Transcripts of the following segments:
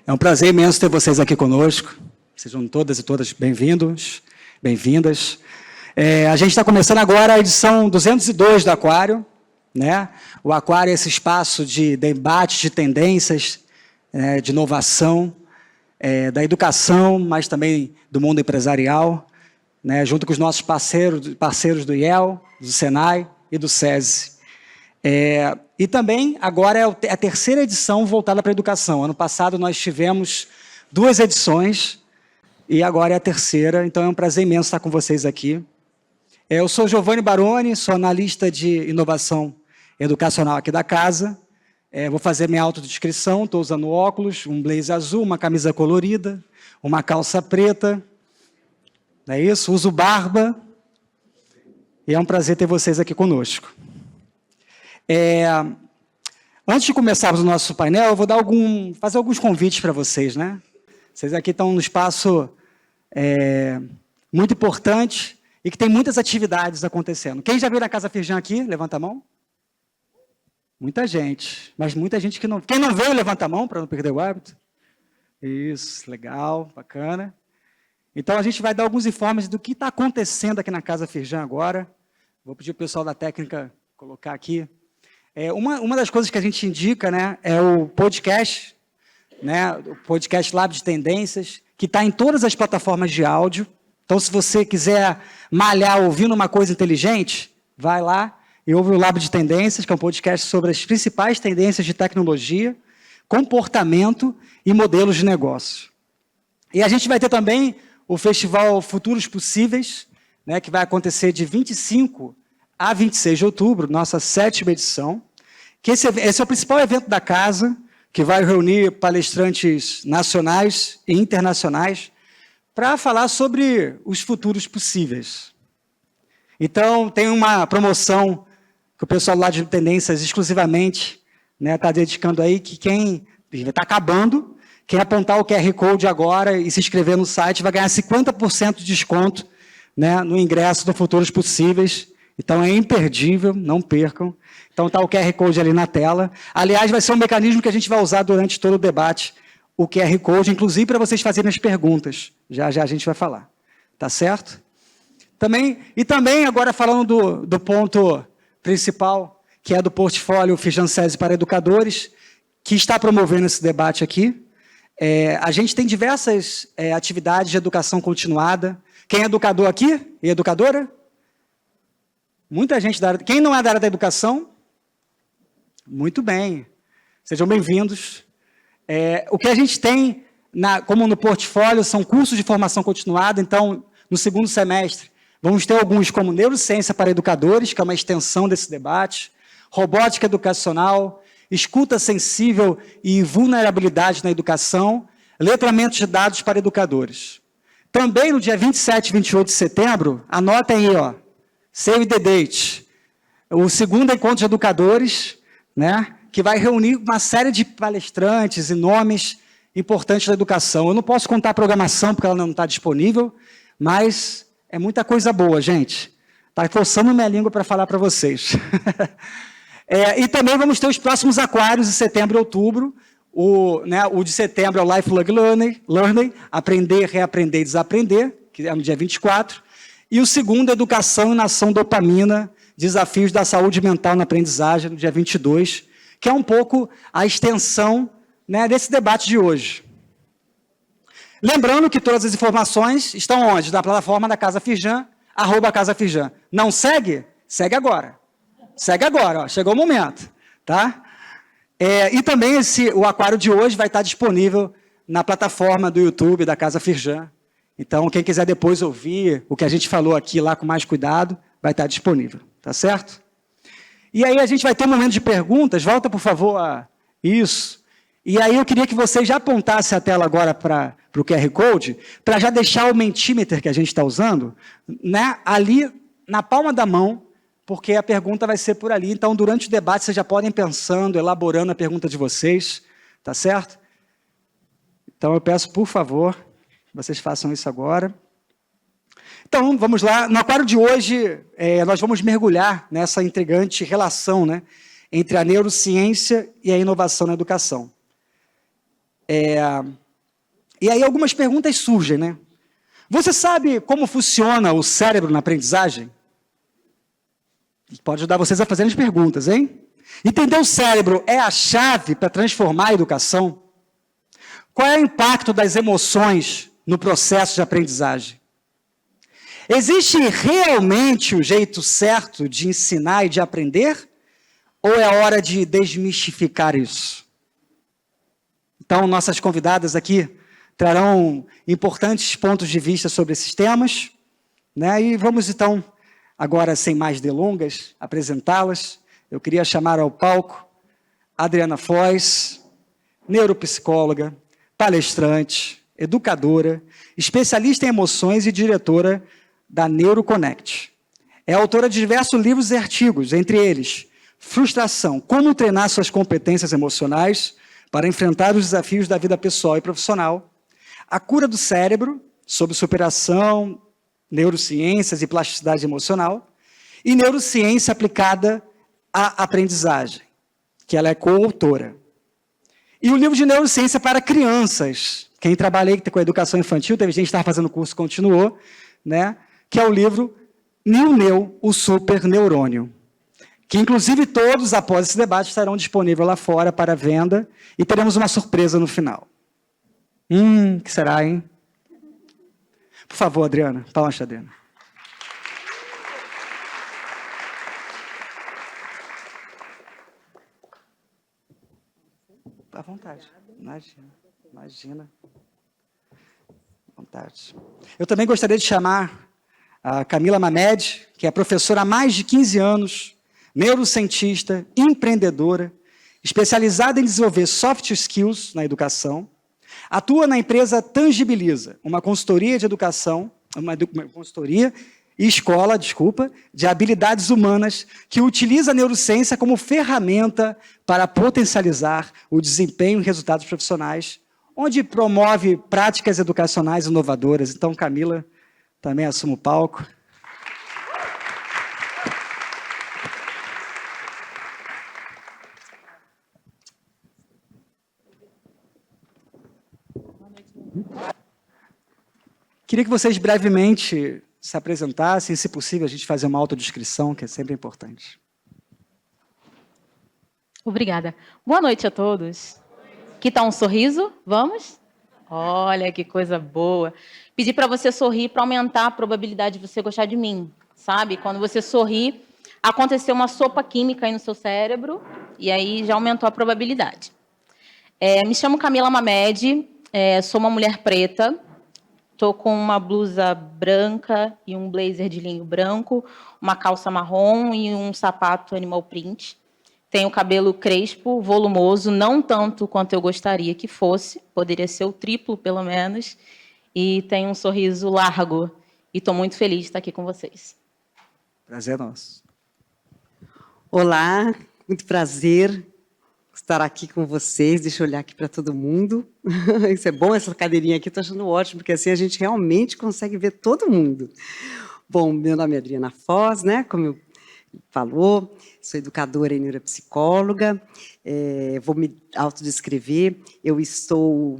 É um prazer imenso ter vocês aqui conosco. Sejam todas e todas bem-vindos, bem-vindas. A gente está começando agora a edição 202 do Aquário, né? O Aquário é esse espaço de debate, de tendências, de inovação, da educação, mas também do mundo empresarial, né? Junto com os nossos parceiros do IEL, do Senai e do SESI. E também, agora é a terceira edição voltada para a educação. Ano passado nós tivemos 2 edições, e agora é a terceira, então é um prazer imenso estar com vocês aqui. Eu sou Giovanni Baroni, sou analista de inovação educacional aqui da casa. Vou fazer minha autodescrição, estou usando óculos, um blazer azul, uma camisa colorida, uma calça preta, não é isso? Uso barba, e é um prazer ter vocês aqui conosco. Antes de começarmos o nosso painel, eu vou fazer alguns convites para vocês, né? Vocês aqui estão num espaço muito importante e que tem muitas atividades acontecendo. Quem já veio na Casa Firjan aqui? Levanta a mão. Muita gente, mas muita gente que não... Quem não veio, levanta a mão para não perder o hábito. Isso, legal, bacana. Então, a gente vai dar alguns informes do que está acontecendo aqui na Casa Firjan agora. Vou pedir o pessoal da técnica colocar aqui. Uma das coisas que a gente indica, né, é o podcast, né, o podcast Lab de Tendências, que está em todas as plataformas de áudio. Então, se você quiser malhar ouvindo uma coisa inteligente, vai lá e ouve o Lab de Tendências, que é um podcast sobre as principais tendências de tecnologia, comportamento e modelos de negócio. E a gente vai ter também o Festival Futuros Possíveis, né, que vai acontecer de 25 a 26 de outubro, nossa 7ª edição, que esse é o principal evento da casa, que vai reunir palestrantes nacionais e internacionais para falar sobre os futuros possíveis. Então, tem uma promoção que o pessoal lá de Tendências exclusivamente está dedicando aí, que quem está acabando, quem apontar o QR Code agora e se inscrever no site vai ganhar 50% de desconto, né, no ingresso do Futuros Possíveis. Então, é imperdível, não percam. Então, está o QR Code ali na tela. Aliás, vai ser um mecanismo que a gente vai usar durante todo o debate, o QR Code, inclusive para vocês fazerem as perguntas. Já a gente vai falar. Tá certo? Também, agora falando do ponto principal, que é do portfólio Firjan SESI para educadores, que está promovendo esse debate aqui. A gente tem diversas atividades de educação continuada. Quem é educador aqui e educadora? Muita gente da área... Quem não é da área da educação? Muito bem. Sejam bem-vindos. O que a gente tem, como no portfólio, são cursos de formação continuada. Então, no 2º semestre, vamos ter alguns como Neurociência para Educadores, que é uma extensão desse debate, Robótica Educacional, Escuta Sensível e Vulnerabilidade na Educação, Letramento de Dados para Educadores. Também, no dia 27 e 28 de setembro, anotem aí, ó, Save the Date, o 2º encontro de educadores, né, que vai reunir uma série de palestrantes e nomes importantes da educação. Eu não posso contar a programação, porque ela não está disponível, mas é muita coisa boa, gente. Está forçando minha língua para falar para vocês. E também vamos ter os próximos aquários de setembro e outubro. O de setembro é o Lifelong Learning, Aprender, Reaprender e Desaprender, que é no dia 24. E o 2º, Educação e Nação Dopamina, Desafios da Saúde Mental na Aprendizagem, no dia 22, que é um pouco a extensão, né, desse debate de hoje. Lembrando que todas as informações estão onde? Na plataforma da Casa Firjan, @CasaFirjan. Não segue? Segue agora. Segue agora, ó, chegou o momento. Tá? E também o aquário de hoje vai estar disponível na plataforma do YouTube da Casa Firjan. Então, quem quiser depois ouvir o que a gente falou aqui lá com mais cuidado, vai estar disponível, tá certo? E aí a gente vai ter um momento de perguntas, volta por favor a isso. E aí eu queria que vocês já apontassem a tela agora para o QR Code, para já deixar o Mentimeter que a gente está usando, né, ali na palma da mão, porque a pergunta vai ser por ali. Então, durante o debate, vocês já podem ir pensando, elaborando a pergunta de vocês, tá certo? Então, eu peço, por favor, vocês façam isso agora. Então, vamos lá. No aquário de hoje, nós vamos mergulhar nessa intrigante relação, né, entre a neurociência e a inovação na educação. E aí algumas perguntas surgem, né? Você sabe como funciona o cérebro na aprendizagem? Pode ajudar vocês a fazerem as perguntas, hein? Entender o cérebro é a chave para transformar a educação? Qual é o impacto das emoções no processo de aprendizagem? Existe realmente o jeito certo de ensinar e de aprender? Ou é hora de desmistificar isso? Então, nossas convidadas aqui trarão importantes pontos de vista sobre esses temas, né? E vamos, então, agora, sem mais delongas, apresentá-las. Eu queria chamar ao palco Adriana Foz, neuropsicóloga, palestrante, educadora, especialista em emoções e diretora da NeuroConnect. É autora de diversos livros e artigos, entre eles Frustração, como treinar suas competências emocionais para enfrentar os desafios da vida pessoal e profissional, A cura do cérebro, sobre superação, neurociências e plasticidade emocional, e neurociência aplicada à aprendizagem, que ela é coautora. E o livro de neurociência para crianças, quem trabalha com a educação infantil, teve gente que estava fazendo o curso, continuou, né? Que é o livro Neo, o Super Neurônio, que inclusive todos, após esse debate, estarão disponíveis lá fora para venda, e teremos uma surpresa no final. Que será, hein? Por favor, Adriana, palmas, Adriana. À vontade, imagina. À vontade. Eu também gostaria de chamar a Camila Mamed, que é professora há mais de 15 anos, neurocientista, empreendedora, especializada em desenvolver soft skills na educação, atua na empresa Tangibiliza, uma consultoria de educação, uma consultoria e escola, de habilidades humanas, que utiliza a neurociência como ferramenta para potencializar o desempenho e resultados profissionais, onde promove práticas educacionais inovadoras. Então, Camila também assume o palco. Queria que vocês brevemente se apresentassem, se possível, a gente fazer uma autodescrição, que é sempre importante. Obrigada. Boa noite a todos. Que tal um sorriso? Vamos? Olha, que coisa boa. Pedi para você sorrir para aumentar a probabilidade de você gostar de mim, sabe? Quando você sorri, aconteceu uma sopa química aí no seu cérebro, e aí já aumentou a probabilidade. Me chamo Camila Mamed, sou uma mulher preta, estou com uma blusa branca e um blazer de linho branco, uma calça marrom e um sapato animal print. Tenho cabelo crespo, volumoso, não tanto quanto eu gostaria que fosse, poderia ser o triplo, pelo menos, e tenho um sorriso largo, e estou muito feliz de estar aqui com vocês. Prazer é nosso. Olá, muito prazer estar aqui com vocês. Deixa eu olhar aqui para todo mundo. Isso é bom, essa cadeirinha aqui, estou achando ótimo, porque assim a gente realmente consegue ver todo mundo. Bom, meu nome é Adriana Foz, né? Como eu falou, sou educadora e neuropsicóloga, vou me autodescrever, eu estou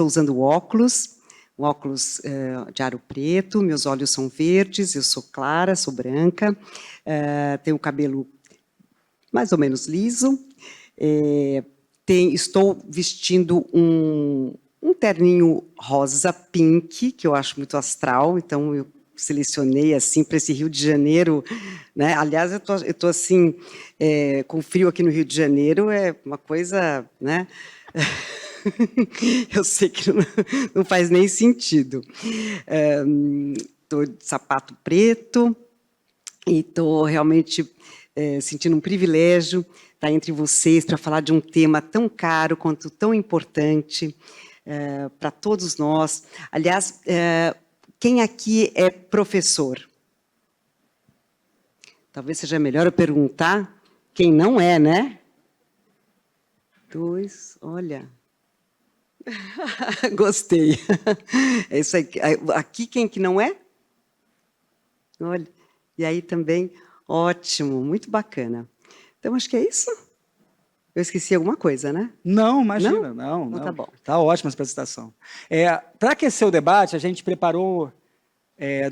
usando óculos, um óculos de aro preto, meus olhos são verdes, eu sou clara, sou branca, tenho o cabelo mais ou menos liso, estou vestindo um terninho rosa pink, que eu acho muito astral, então eu selecionei assim para esse Rio de Janeiro, né? Aliás, eu tô assim com frio aqui no Rio de Janeiro, é uma coisa, né? Eu sei que não faz nem sentido. Estou de sapato preto e estou realmente sentindo um privilégio estar entre vocês para falar de um tema tão caro quanto tão importante para todos nós. Aliás, quem aqui é professor? Talvez seja melhor eu perguntar quem não é, né? 2, olha. Gostei. É isso aí. Aqui quem que não é? Olha. E aí também, ótimo, muito bacana. Então, acho que é isso. Eu esqueci alguma coisa, né? Não, imagina, não. Então tá bom. Tá ótima essa apresentação. Para aquecer o debate, a gente preparou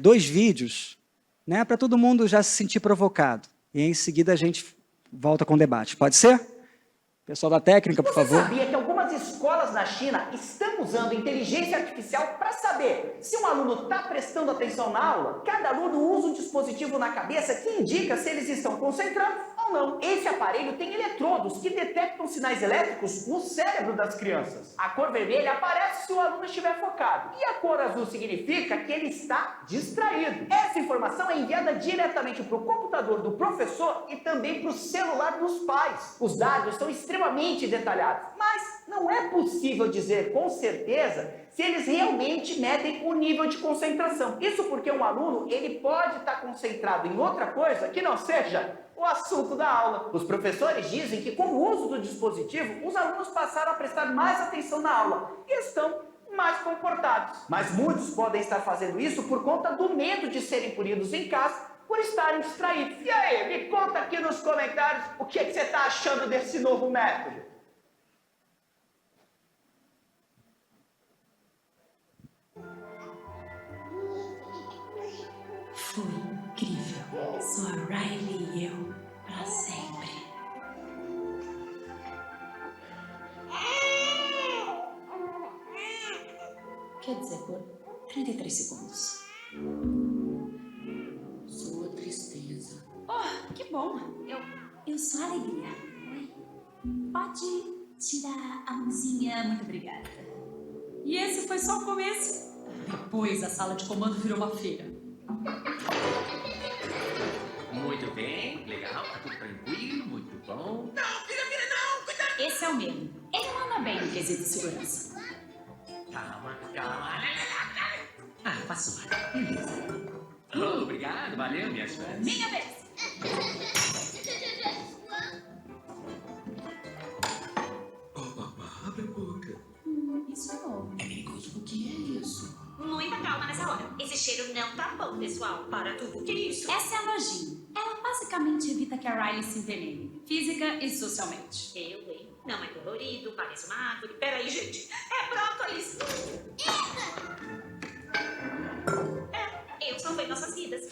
2 vídeos, né, para todo mundo já se sentir provocado. E em seguida a gente volta com o debate. Pode ser? Pessoal da técnica, por favor. Você sabia que algumas escolas na China estão usando inteligência artificial para saber se um aluno está prestando atenção na aula? Cada aluno usa um dispositivo na cabeça que indica se eles estão concentrados ou não. Esse aparelho tem eletrodos que detectam sinais elétricos no cérebro das crianças. A cor vermelha aparece se o aluno estiver focado e a cor azul significa que ele está distraído. Essa informação é enviada diretamente para o computador do professor e também para o celular dos pais. Os dados são extremamente detalhados, mas não é possível dizer com certeza se eles realmente medem o nível de concentração. Isso porque um aluno ele pode estar concentrado em outra coisa que não seja o assunto da aula. Os professores dizem que com o uso do dispositivo, os alunos passaram a prestar mais atenção na aula e estão mais comportados. Mas muitos podem estar fazendo isso por conta do medo de serem punidos em casa por estarem distraídos. E aí, me conta aqui nos comentários o que você está achando desse novo método. Foi incrível. Só a Riley e eu pra sempre. Quer dizer, por 33 segundos. Sua tristeza. Oh, que bom. Eu sou a alegria. Oi. Pode tirar a mãozinha? Muito obrigada. E esse foi só o começo. Depois a sala de comando virou uma feira. Muito bem, legal, tá tudo tranquilo, muito bom. Esse é o mesmo. Ele manda bem no quesito de segurança. Calma. Passou. Beleza. Oh, obrigado, valeu, minhas fãs. Minha vez. Abre a boca. Isso é novo. É perigoso, o que é isso? Muita calma nessa hora. Esse cheiro não tá bom, pessoal. Para tudo. O que é isso? Essa é a nojinha. Ela basicamente evita que a Riley se envenene, física e socialmente. Eu, hein? Não é colorido, parece uma árvore. Peraí, gente. É brócolis. Eu salvei nossas vidas.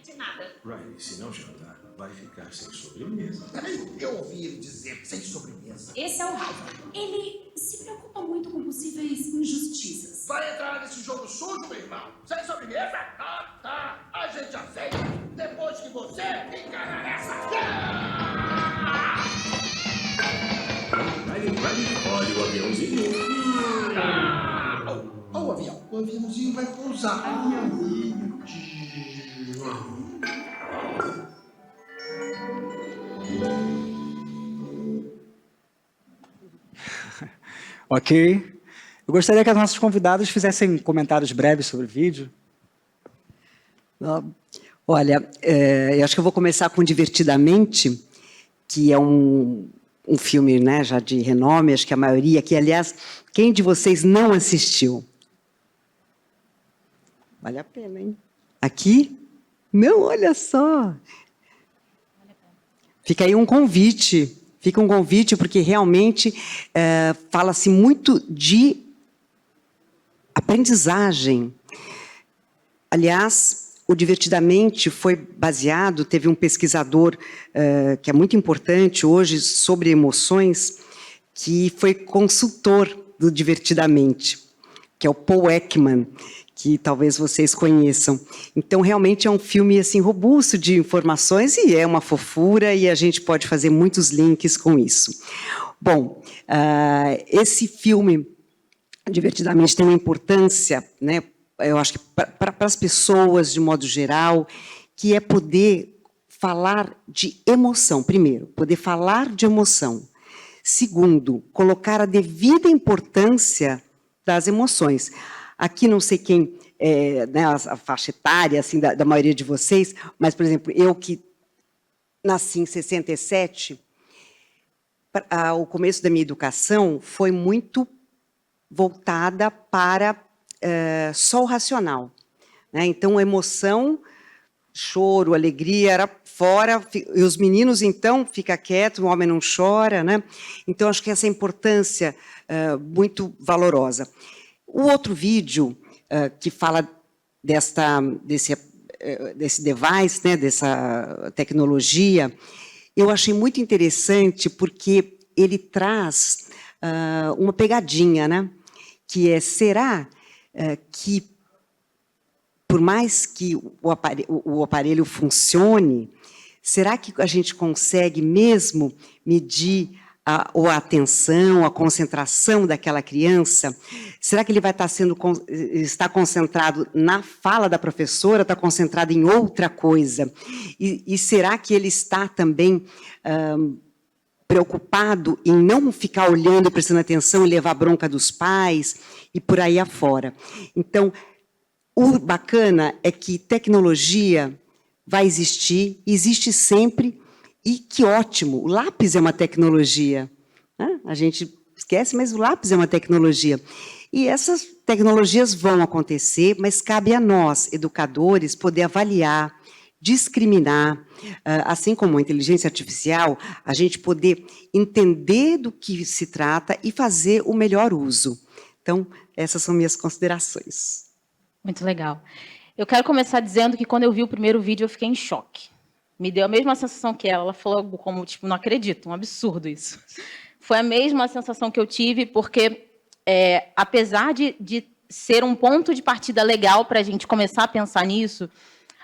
De nada. Riley, se não jantar, vai ficar sem sobremesa. Eu ouvi ele dizer sem sobremesa. Esse é o Raiva. Ele se preocupa muito com possíveis injustiças. Vai entrar nesse jogo sujo, meu irmão? Sem sobremesa? Tá. A gente aceita. Depois que você encara nessa. Riley, olha o aviãozinho. O avião. O aviãozinho vai pousar. Ai, amigo. Ok. Eu gostaria que as nossas convidadas fizessem comentários breves sobre o vídeo. Olha, eu acho que eu vou começar com Divertidamente, que é um filme, né, já de renome, acho que a maioria, que, aliás, quem de vocês não assistiu? Vale a pena, hein? Aqui? Não, olha só. Fica aí um convite. Fica um convite, porque realmente fala-se muito de aprendizagem. Aliás, o Divertidamente foi baseado, teve um pesquisador que é muito importante hoje sobre emoções, que foi consultor do Divertidamente, que é o Paul Ekman, que talvez vocês conheçam. Então, realmente é um filme assim, robusto de informações e é uma fofura e a gente pode fazer muitos links com isso. Bom, esse filme, Divertidamente, tem uma importância, né, eu acho que para as pessoas, de modo geral, que é poder falar de emoção. Primeiro, poder falar de emoção. Segundo, colocar a devida importância das emoções. Aqui não sei quem, né, a faixa etária assim, da maioria de vocês, mas, por exemplo, eu que nasci em 67, o começo da minha educação foi muito voltada para só o racional, né? Então, a emoção, choro, alegria, era fora, e os meninos, então, fica quieto, o homem não chora, né? Então, acho que essa importância muito valorosa. O outro vídeo que fala desse device, né, dessa tecnologia, eu achei muito interessante porque ele traz uma pegadinha, né? Que é, será que, por mais que o aparelho funcione, será que a gente consegue mesmo medir a atenção, a concentração daquela criança? Será que ele vai está concentrado na fala da professora, está concentrado em outra coisa? E será que ele está também preocupado em não ficar olhando, prestando atenção e levar bronca dos pais e por aí afora? Então, o bacana é que tecnologia vai existir, existe sempre, e que ótimo, o lápis é uma tecnologia, né? A gente esquece, mas o lápis é uma tecnologia. E essas tecnologias vão acontecer, mas cabe a nós, educadores, poder avaliar, discriminar, assim como a inteligência artificial, a gente poder entender do que se trata e fazer o melhor uso. Então, essas são minhas considerações. Muito legal. Eu quero começar dizendo que, quando eu vi o primeiro vídeo, eu fiquei em choque. Me deu a mesma sensação que ela. Ela falou algo como, tipo, não acredito, um absurdo isso. Foi a mesma sensação que eu tive, porque, apesar de ser um ponto de partida legal para a gente começar a pensar nisso,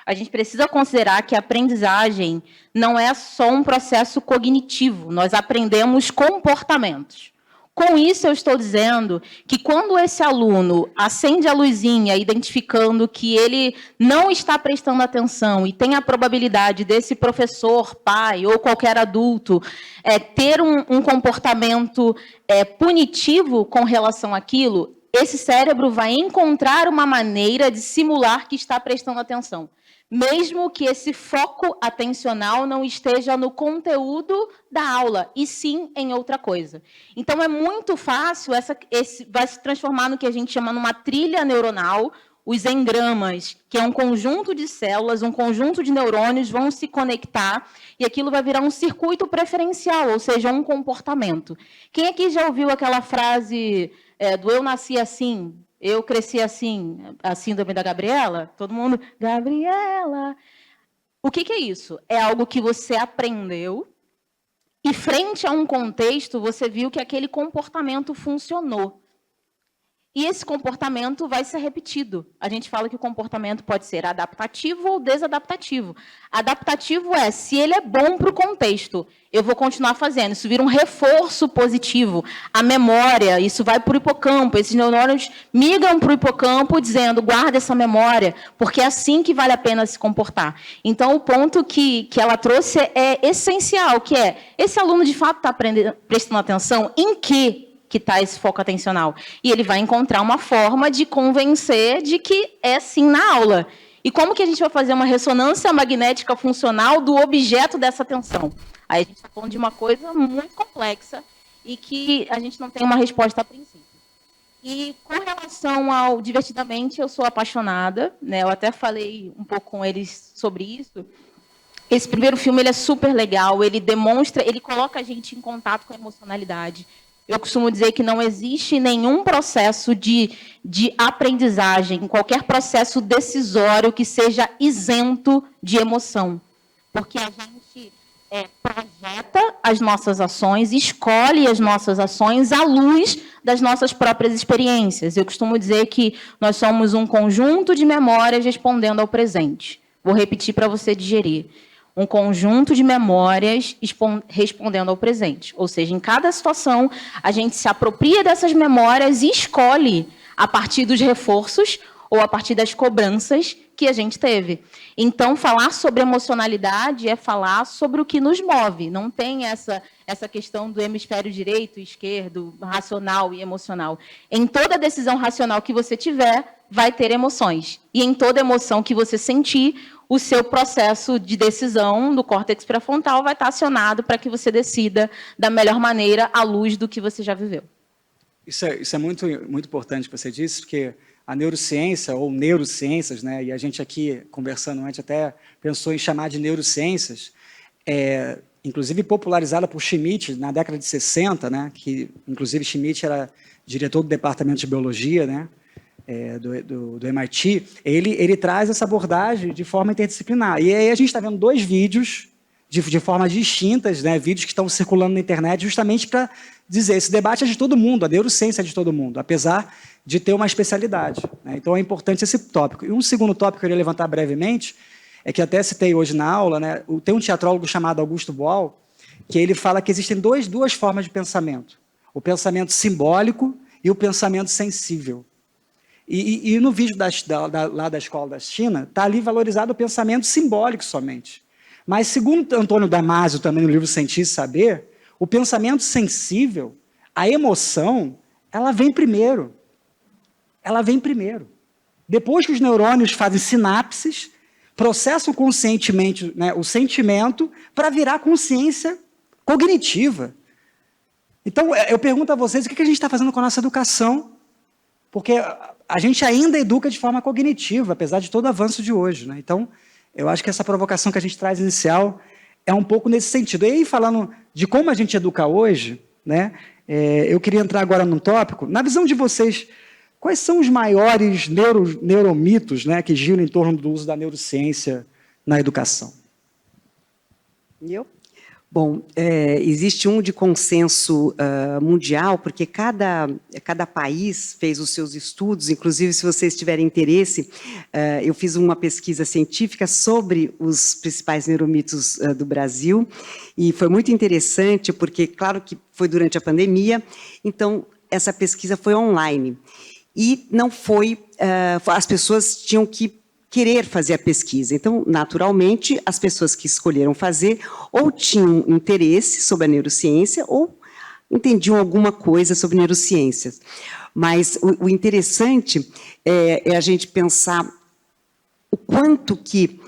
a gente precisa considerar que a aprendizagem não é só um processo cognitivo, nós aprendemos comportamentos. Com isso, eu estou dizendo que, quando esse aluno acende a luzinha identificando que ele não está prestando atenção e tem a probabilidade desse professor, pai ou qualquer adulto ter um comportamento punitivo com relação àquilo, esse cérebro vai encontrar uma maneira de simular que está prestando atenção, mesmo que esse foco atencional não esteja no conteúdo da aula, e sim em outra coisa. Então, é muito fácil, vai se transformar no que a gente chama numa trilha neuronal. Os engramas, que é um conjunto de células, um conjunto de neurônios, vão se conectar, e aquilo vai virar um circuito preferencial, ou seja, um comportamento. Quem aqui já ouviu aquela frase do "eu nasci assim"? Eu cresci assim, a síndrome da Gabriela? Todo mundo, Gabriela. O que é isso? É algo que você aprendeu e, frente a um contexto, você viu que aquele comportamento funcionou. E esse comportamento vai ser repetido. A gente fala que o comportamento pode ser adaptativo ou desadaptativo. Adaptativo é, se ele é bom para o contexto, eu vou continuar fazendo. Isso vira um reforço positivo. A memória, isso vai para o hipocampo. Esses neurônios migram para o hipocampo dizendo, guarda essa memória, porque é assim que vale a pena se comportar. Então, o ponto que ela trouxe é essencial, que é, esse aluno, de fato, está prestando atenção em quê? Que está esse foco atencional. E ele vai encontrar uma forma de convencer de que é sim na aula. E como que a gente vai fazer uma ressonância magnética funcional do objeto dessa atenção? Aí a gente está falando de uma coisa muito complexa e que a gente não tem uma resposta a princípio. E com relação ao Divertidamente, eu sou apaixonada, né? Eu até falei um pouco com eles sobre isso. Esse primeiro filme ele é super legal, ele demonstra, ele coloca a gente em contato com a emocionalidade. Eu costumo dizer que não existe nenhum processo de aprendizagem, qualquer processo decisório que seja isento de emoção. Porque a gente projeta as nossas ações, escolhe as nossas ações à luz das nossas próprias experiências. Eu costumo dizer que nós somos um conjunto de memórias respondendo ao presente. Vou repetir para você digerir. Um conjunto de memórias respondendo ao presente. Ou seja, em cada situação, a gente se apropria dessas memórias e escolhe a partir dos reforços ou a partir das cobranças que a gente teve. Então, falar sobre emocionalidade é falar sobre o que nos move. Não tem essa questão do hemisfério direito e esquerdo, racional e emocional. Em toda decisão racional que você tiver, vai ter emoções. E em toda emoção que você sentir, o seu processo de decisão do córtex pré-frontal vai estar acionado para que você decida da melhor maneira à luz do que você já viveu. Isso é muito, muito importante que você disse, porque a neurociência ou neurociências, né? E a gente aqui, conversando antes, até pensou em chamar de neurociências, inclusive popularizada por Schmidt na década de 60, né? Que, inclusive, Schmidt era diretor do departamento de biologia, né? Do MIT. Ele traz essa abordagem de forma interdisciplinar. E aí a gente está vendo 2 vídeos de formas distintas, né? Vídeos que estão circulando na internet justamente para dizer esse debate é de todo mundo, a neurociência é de todo mundo, apesar de ter uma especialidade, né? Então é importante esse tópico. E um segundo tópico que eu queria levantar brevemente é que até citei hoje na aula, né? Tem um teatrólogo chamado Augusto Boal, que ele fala que existem duas formas de pensamento: o pensamento simbólico e o pensamento sensível. E no vídeo lá da escola da China, está ali valorizado o pensamento simbólico somente. Mas, segundo Antônio Damasio, também no livro Sentir e Saber, o pensamento sensível, a emoção, ela vem primeiro. Ela vem primeiro. Depois que os neurônios fazem sinapses, processam conscientemente, né, o sentimento para virar consciência cognitiva. Então, eu pergunto a vocês, o que a gente está fazendo com a nossa educação? Porque a gente ainda educa de forma cognitiva, apesar de todo o avanço de hoje, né? Então, eu acho que essa provocação que a gente traz inicial é um pouco nesse sentido. E aí, falando de como a gente educa hoje, né, eu queria entrar agora num tópico. Na visão de vocês, quais são os maiores neuromitos, né, que giram em torno do uso da neurociência na educação? Bom, existe um de consenso mundial, porque cada país fez os seus estudos. Inclusive, se vocês tiverem interesse, eu fiz uma pesquisa científica sobre os principais neuromitos do Brasil, e foi muito interessante, porque, claro que foi durante a pandemia, então, essa pesquisa foi online. E não foi... as pessoas tinham que querer fazer a pesquisa. Então, naturalmente, as pessoas que escolheram fazer ou tinham interesse sobre a neurociência ou entendiam alguma coisa sobre neurociências. Mas o interessante é a gente pensar o quanto que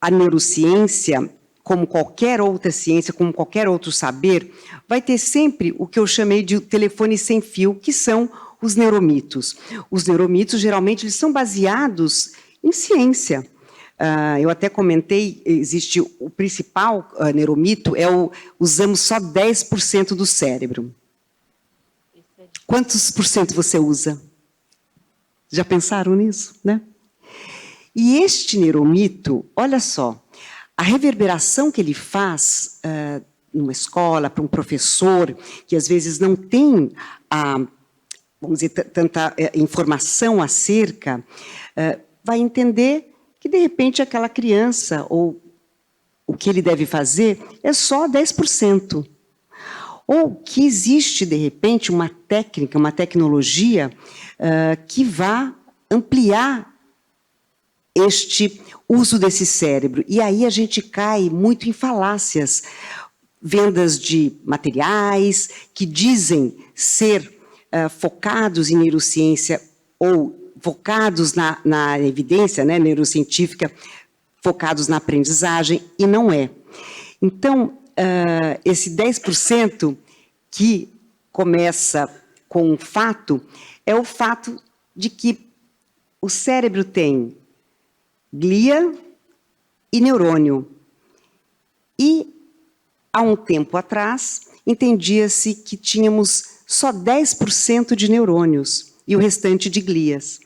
a neurociência, como qualquer outra ciência, como qualquer outro saber, vai ter sempre o que eu chamei de telefone sem fio, que são os neuromitos. Os neuromitos, geralmente, eles são baseados em ciência. Eu até comentei, existe o principal neuromito, usamos só 10% do cérebro. Quantos por cento você usa? Já pensaram nisso, né? E este neuromito, olha só, a reverberação que ele faz numa escola, para um professor, que às vezes não tem vamos dizer, tanta informação acerca, vai entender que, de repente, aquela criança, ou o que ele deve fazer, é só 10%. Ou que existe, de repente, uma técnica, uma tecnologia que vá ampliar este uso desse cérebro. E aí a gente cai muito em falácias, vendas de materiais que dizem ser focados em neurociência ou focados na evidência, né, neurocientífica, focados na aprendizagem, e não é. Então, esse 10% que começa com um fato, é o fato de que o cérebro tem glia e neurônio. E, há um tempo atrás, entendia-se que tínhamos só 10% de neurônios e o restante de glias.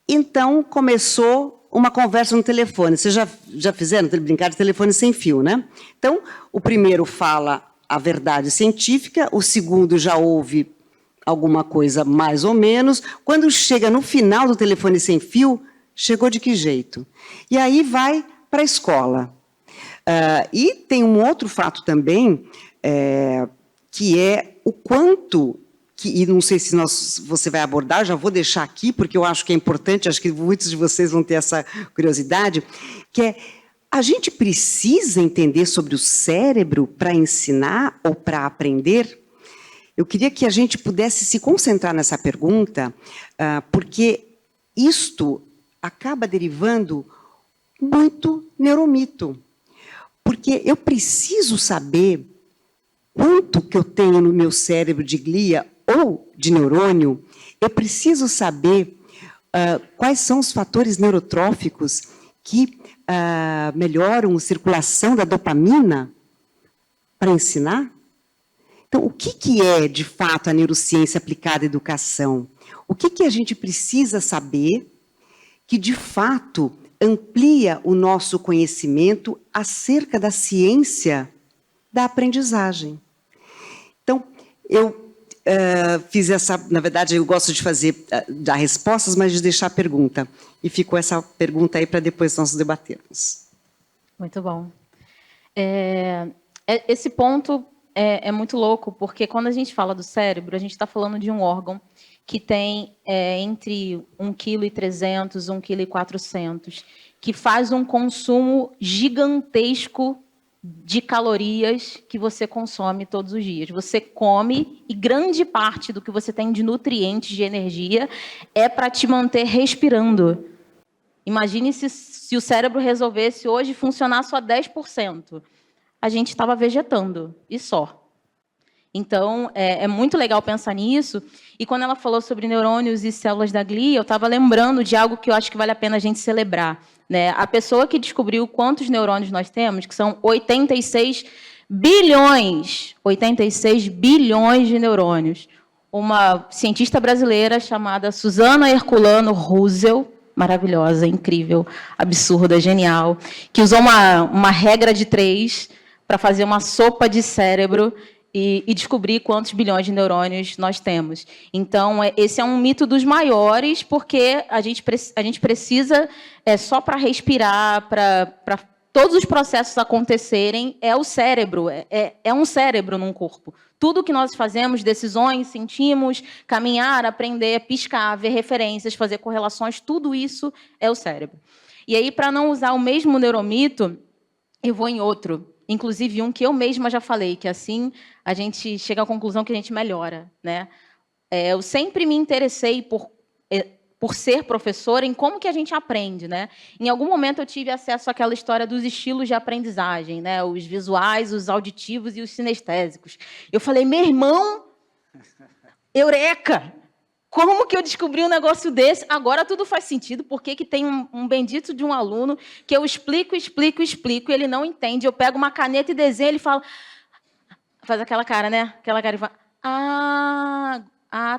Então, começou uma conversa no telefone. Vocês já fizeram brincar de telefone sem fio, né? Então, o primeiro fala a verdade científica, o segundo já ouve alguma coisa mais ou menos. Quando chega no final do telefone sem fio, chegou de que jeito? E aí vai para a escola. E tem um outro fato também, que é o quanto, e não sei se você vai abordar, já vou deixar aqui, porque eu acho que é importante, acho que muitos de vocês vão ter essa curiosidade, que é, a gente precisa entender sobre o cérebro para ensinar ou para aprender? Eu queria que a gente pudesse se concentrar nessa pergunta, porque isto acaba derivando muito neuromito. Porque eu preciso saber quanto que eu tenho no meu cérebro de glia ou de neurônio, eu preciso saber quais são os fatores neurotróficos que melhoram a circulação da dopamina para ensinar? Então, o que é, de fato, a neurociência aplicada à educação? O que a gente precisa saber que, de fato, amplia o nosso conhecimento acerca da ciência da aprendizagem? Então, eu fiz essa... Na verdade, eu gosto de dar respostas, mas de deixar a pergunta. E ficou essa pergunta aí para depois nós debatermos. Muito bom. Esse ponto é muito louco, porque quando a gente fala do cérebro, a gente está falando de um órgão que tem entre 1,3 kg, 1,4 kg, que faz um consumo gigantesco de calorias que você consome todos os dias. Você come e grande parte do que você tem de nutrientes, de energia, é para te manter respirando. Imagine se o cérebro resolvesse hoje funcionar só 10%. A gente estava vegetando, e só. Então, é muito legal pensar nisso. E quando ela falou sobre neurônios e células da glia, eu estava lembrando de algo que eu acho que vale a pena a gente celebrar, né? A pessoa que descobriu quantos neurônios nós temos, que são 86 bilhões de neurônios. Uma cientista brasileira chamada Susana Herculano Russell, maravilhosa, incrível, absurda, genial, que usou uma regra de 3 para fazer uma sopa de cérebro e descobrir quantos bilhões de neurônios nós temos. Então, esse é um mito dos maiores, porque a gente precisa, só para respirar, para todos os processos acontecerem, é o cérebro, é um cérebro num corpo. Tudo que nós fazemos, decisões, sentimos, caminhar, aprender, piscar, ver referências, fazer correlações, tudo isso é o cérebro. E aí, para não usar o mesmo neuromito, eu vou em outro. Inclusive um que eu mesma já falei, que assim a gente chega à conclusão que a gente melhora, né? Eu sempre me interessei por ser professora em como que a gente aprende, né? Em algum momento eu tive acesso àquela história dos estilos de aprendizagem, né? Os visuais, os auditivos e os sinestésicos. Eu falei, meu irmão, eureka! Como que eu descobri um negócio desse? Agora tudo faz sentido. Por que tem um bendito de um aluno que eu explico, e ele não entende. Eu pego uma caneta e desenho, ele fala... Faz aquela cara, né? Aquela cara e fala...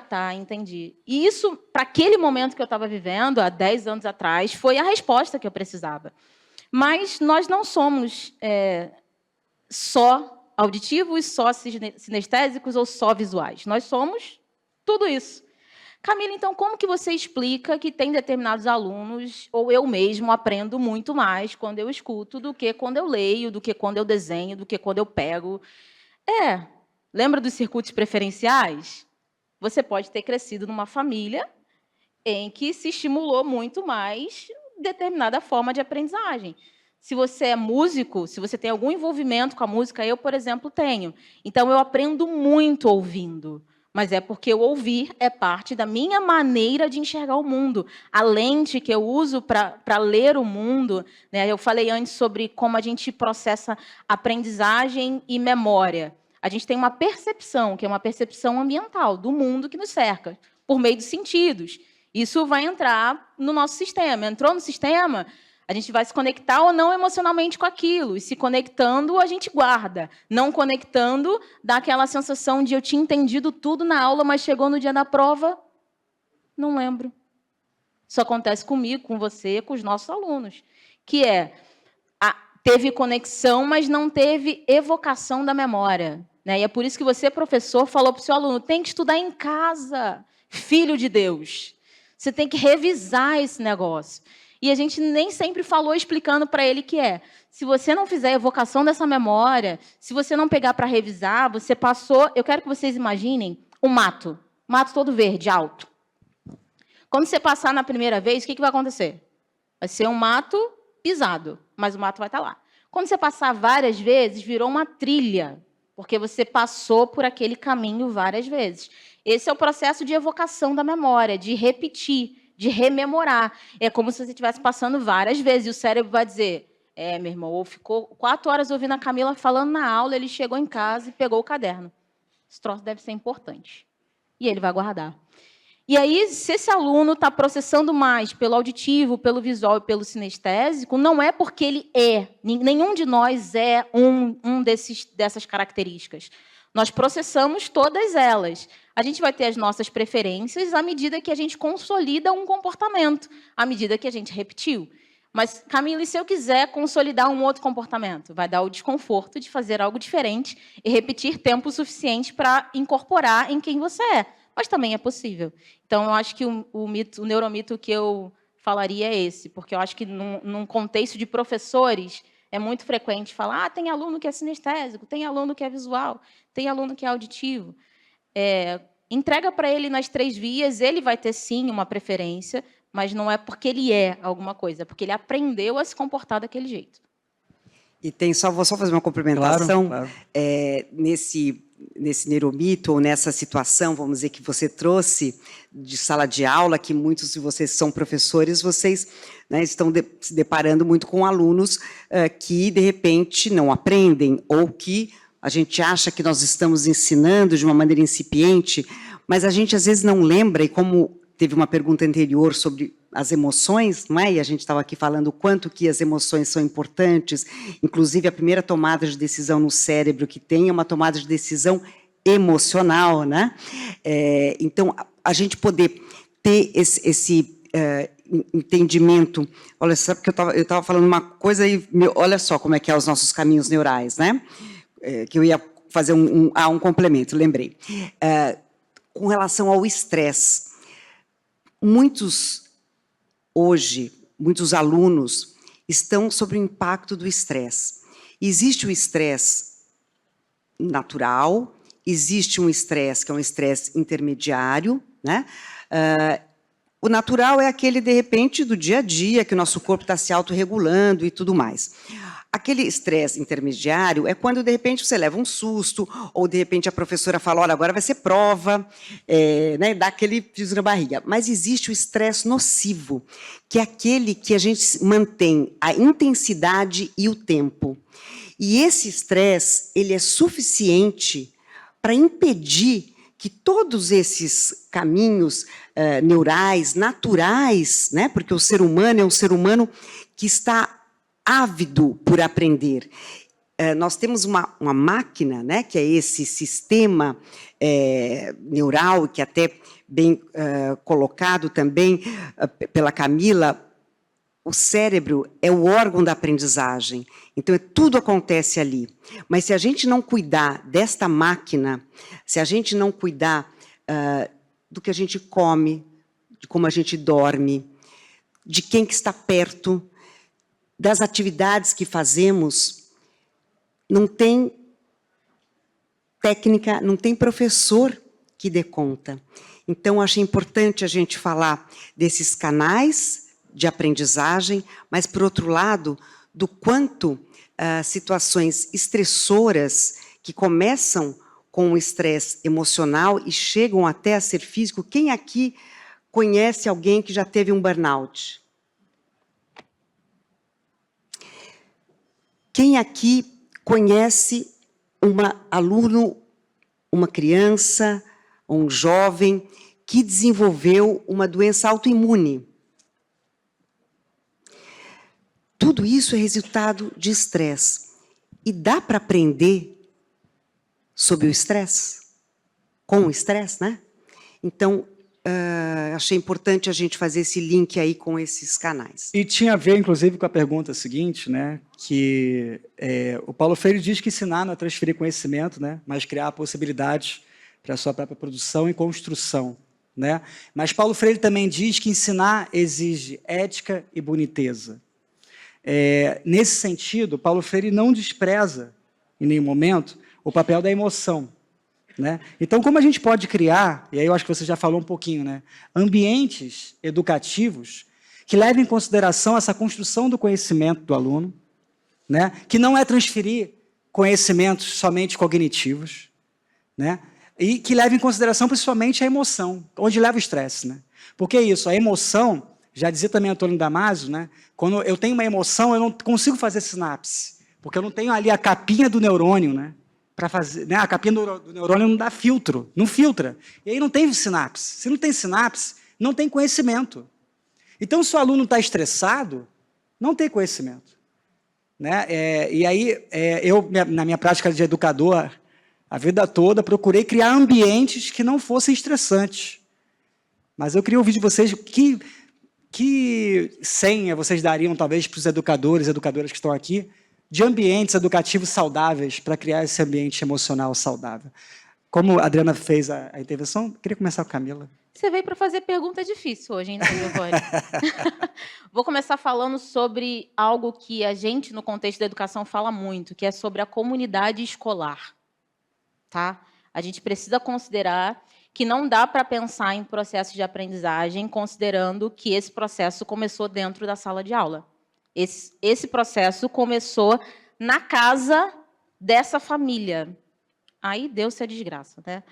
Tá, entendi. E isso, para aquele momento que eu estava vivendo, há 10 anos atrás, foi a resposta que eu precisava. Mas nós não somos só auditivos, só sinestésicos ou só visuais. Nós somos tudo isso. Camila, então, como que você explica que tem determinados alunos, ou eu mesmo aprendo muito mais quando eu escuto do que quando eu leio, do que quando eu desenho, do que quando eu pego? Lembra dos circuitos preferenciais? Você pode ter crescido numa família em que se estimulou muito mais determinada forma de aprendizagem. Se você é músico, se você tem algum envolvimento com a música, eu, por exemplo, tenho. Então, eu aprendo muito ouvindo. Mas é porque o ouvir é parte da minha maneira de enxergar o mundo. A lente que eu uso para ler o mundo, né? Eu falei antes sobre como a gente processa aprendizagem e memória. A gente tem uma percepção, que é uma percepção ambiental do mundo que nos cerca, por meio dos sentidos. Isso vai entrar no nosso sistema. Entrou no sistema, a gente vai se conectar ou não emocionalmente com aquilo. E se conectando, a gente guarda. Não conectando, dá aquela sensação de eu tinha entendido tudo na aula, mas chegou no dia da prova, não lembro. Isso acontece comigo, com você, com os nossos alunos. Que teve conexão, mas não teve evocação da memória. Né? E é por isso que você, professor, falou para o seu aluno, tem que estudar em casa, filho de Deus. Você tem que revisar esse negócio. E a gente nem sempre falou explicando para ele que se você não fizer a evocação dessa memória, se você não pegar para revisar, você passou... Eu quero que vocês imaginem um mato todo verde, alto. Quando você passar na primeira vez, o que vai acontecer? Vai ser um mato pisado, mas o mato vai estar lá. Quando você passar várias vezes, virou uma trilha, porque você passou por aquele caminho várias vezes. Esse é o processo de evocação da memória, de repetir, de rememorar. É como se você estivesse passando várias vezes. E o cérebro vai dizer, meu irmão, ficou 4 horas ouvindo a Camila falando na aula, ele chegou em casa e pegou o caderno. Esse troço deve ser importante. e ele vai guardar. E aí, se esse aluno está processando mais pelo auditivo, pelo visual e pelo sinestésico, não é porque ele é. Nenhum de nós é dessas características. Nós processamos todas elas. A gente vai ter as nossas preferências à medida que a gente consolida um comportamento, à medida que a gente repetiu. Mas, Camila, e se eu quiser consolidar um outro comportamento? Vai dar o desconforto de fazer algo diferente e repetir tempo suficiente para incorporar em quem você é. Mas também é possível. Então, eu acho que o neuromito que eu falaria é esse, porque eu acho que, num contexto de professores, é muito frequente falar, tem aluno que é sinestésico, tem aluno que é visual, tem aluno que é auditivo. Entrega para ele nas 3 vias, ele vai ter, sim, uma preferência, mas não é porque ele é alguma coisa, é porque ele aprendeu a se comportar daquele jeito. E vou só fazer uma complementação. Claro. Nesse neuromito, ou nessa situação, vamos dizer, que você trouxe de sala de aula, que muitos de vocês são professores, vocês, né, estão se deparando muito com alunos que, de repente, não aprendem, ou que a gente acha que nós estamos ensinando de uma maneira incipiente, mas a gente, às vezes, não lembra, e como teve uma pergunta anterior sobre as emoções, não é? E a gente estava aqui falando o quanto que as emoções são importantes, inclusive a primeira tomada de decisão no cérebro que tem é uma tomada de decisão emocional, né? Então, a gente poder ter esse entendimento, olha só, porque eu estava falando uma coisa e olha só como é que é os nossos caminhos neurais, né? Que eu ia fazer um complemento, lembrei. Com relação ao estresse, muitos alunos estão sob o impacto do estresse. Existe o estresse natural, existe um estresse que é um estresse intermediário, né? O natural é aquele, de repente, do dia a dia, que o nosso corpo está se autorregulando e tudo mais. Aquele estresse intermediário é quando, de repente, você leva um susto, ou, de repente, a professora fala, olha, agora vai ser prova, né, dá aquele piso na barriga. Mas existe o estresse nocivo, que é aquele que a gente mantém a intensidade e o tempo. E esse estresse, ele é suficiente para impedir que todos esses caminhos neurais, naturais, né, porque o ser humano é um ser humano que está ávido por aprender. Nós temos uma máquina, né, que é esse sistema neural, que até bem colocado também pela Camila, o cérebro é o órgão da aprendizagem, então tudo acontece ali. Mas se a gente não cuidar desta máquina, se a gente não cuidar do que a gente come, de como a gente dorme, de quem que está perto, das atividades que fazemos, não tem técnica, não tem professor que dê conta. Então, achei importante a gente falar desses canais de aprendizagem, mas, por outro lado, do quanto situações estressoras que começam com o estresse emocional e chegam até a ser físico. Quem aqui conhece alguém que já teve um burnout? Quem aqui conhece um aluno, uma criança, um jovem que desenvolveu uma doença autoimune? Tudo isso é resultado de estresse. E dá para aprender sobre o estresse? Com o estresse, né? Então, achei importante a gente fazer esse link aí com esses canais. E tinha a ver, inclusive, com a pergunta seguinte, né? Que o Paulo Freire diz que ensinar não é transferir conhecimento, né? Mas criar possibilidades para a sua própria produção e construção, né? Mas Paulo Freire também diz que ensinar exige ética e boniteza. Nesse sentido, Paulo Freire não despreza, em nenhum momento, o papel da emoção, né? Então, como a gente pode criar, e aí eu acho que você já falou um pouquinho, né, ambientes educativos que levem em consideração essa construção do conhecimento do aluno, né, que não é transferir conhecimentos somente cognitivos, né, e que leve em consideração principalmente a emoção, onde leva o estresse, né? Porque é isso, a emoção, já dizia também Antônio Damasio, né, quando eu tenho uma emoção, eu não consigo fazer sinapse, porque eu não tenho ali a capinha do neurônio, né? para fazer, né? A capinha do neurônio não dá filtro, não filtra. E aí não tem sinapse. Se não tem sinapse, não tem conhecimento. Então, se o aluno está estressado, não tem conhecimento. Né? E aí, eu, na minha prática de educador, a vida toda, procurei criar ambientes que não fossem estressantes. Mas eu queria ouvir de vocês que senha vocês dariam, talvez, para os educadores e educadoras que estão aqui, de ambientes educativos saudáveis para criar esse ambiente emocional saudável. Como a Adriana fez a intervenção, eu queria começar com a Camila. Você veio para fazer pergunta difícil hoje, hein, Giovanni? Vou começar falando sobre algo que a gente, no contexto da educação, fala muito, que é sobre a comunidade escolar. Tá? A gente precisa considerar que não dá para pensar em processo de aprendizagem considerando que esse processo começou dentro da sala de aula. Esse processo começou na casa dessa família. Aí deu-se a desgraça, né?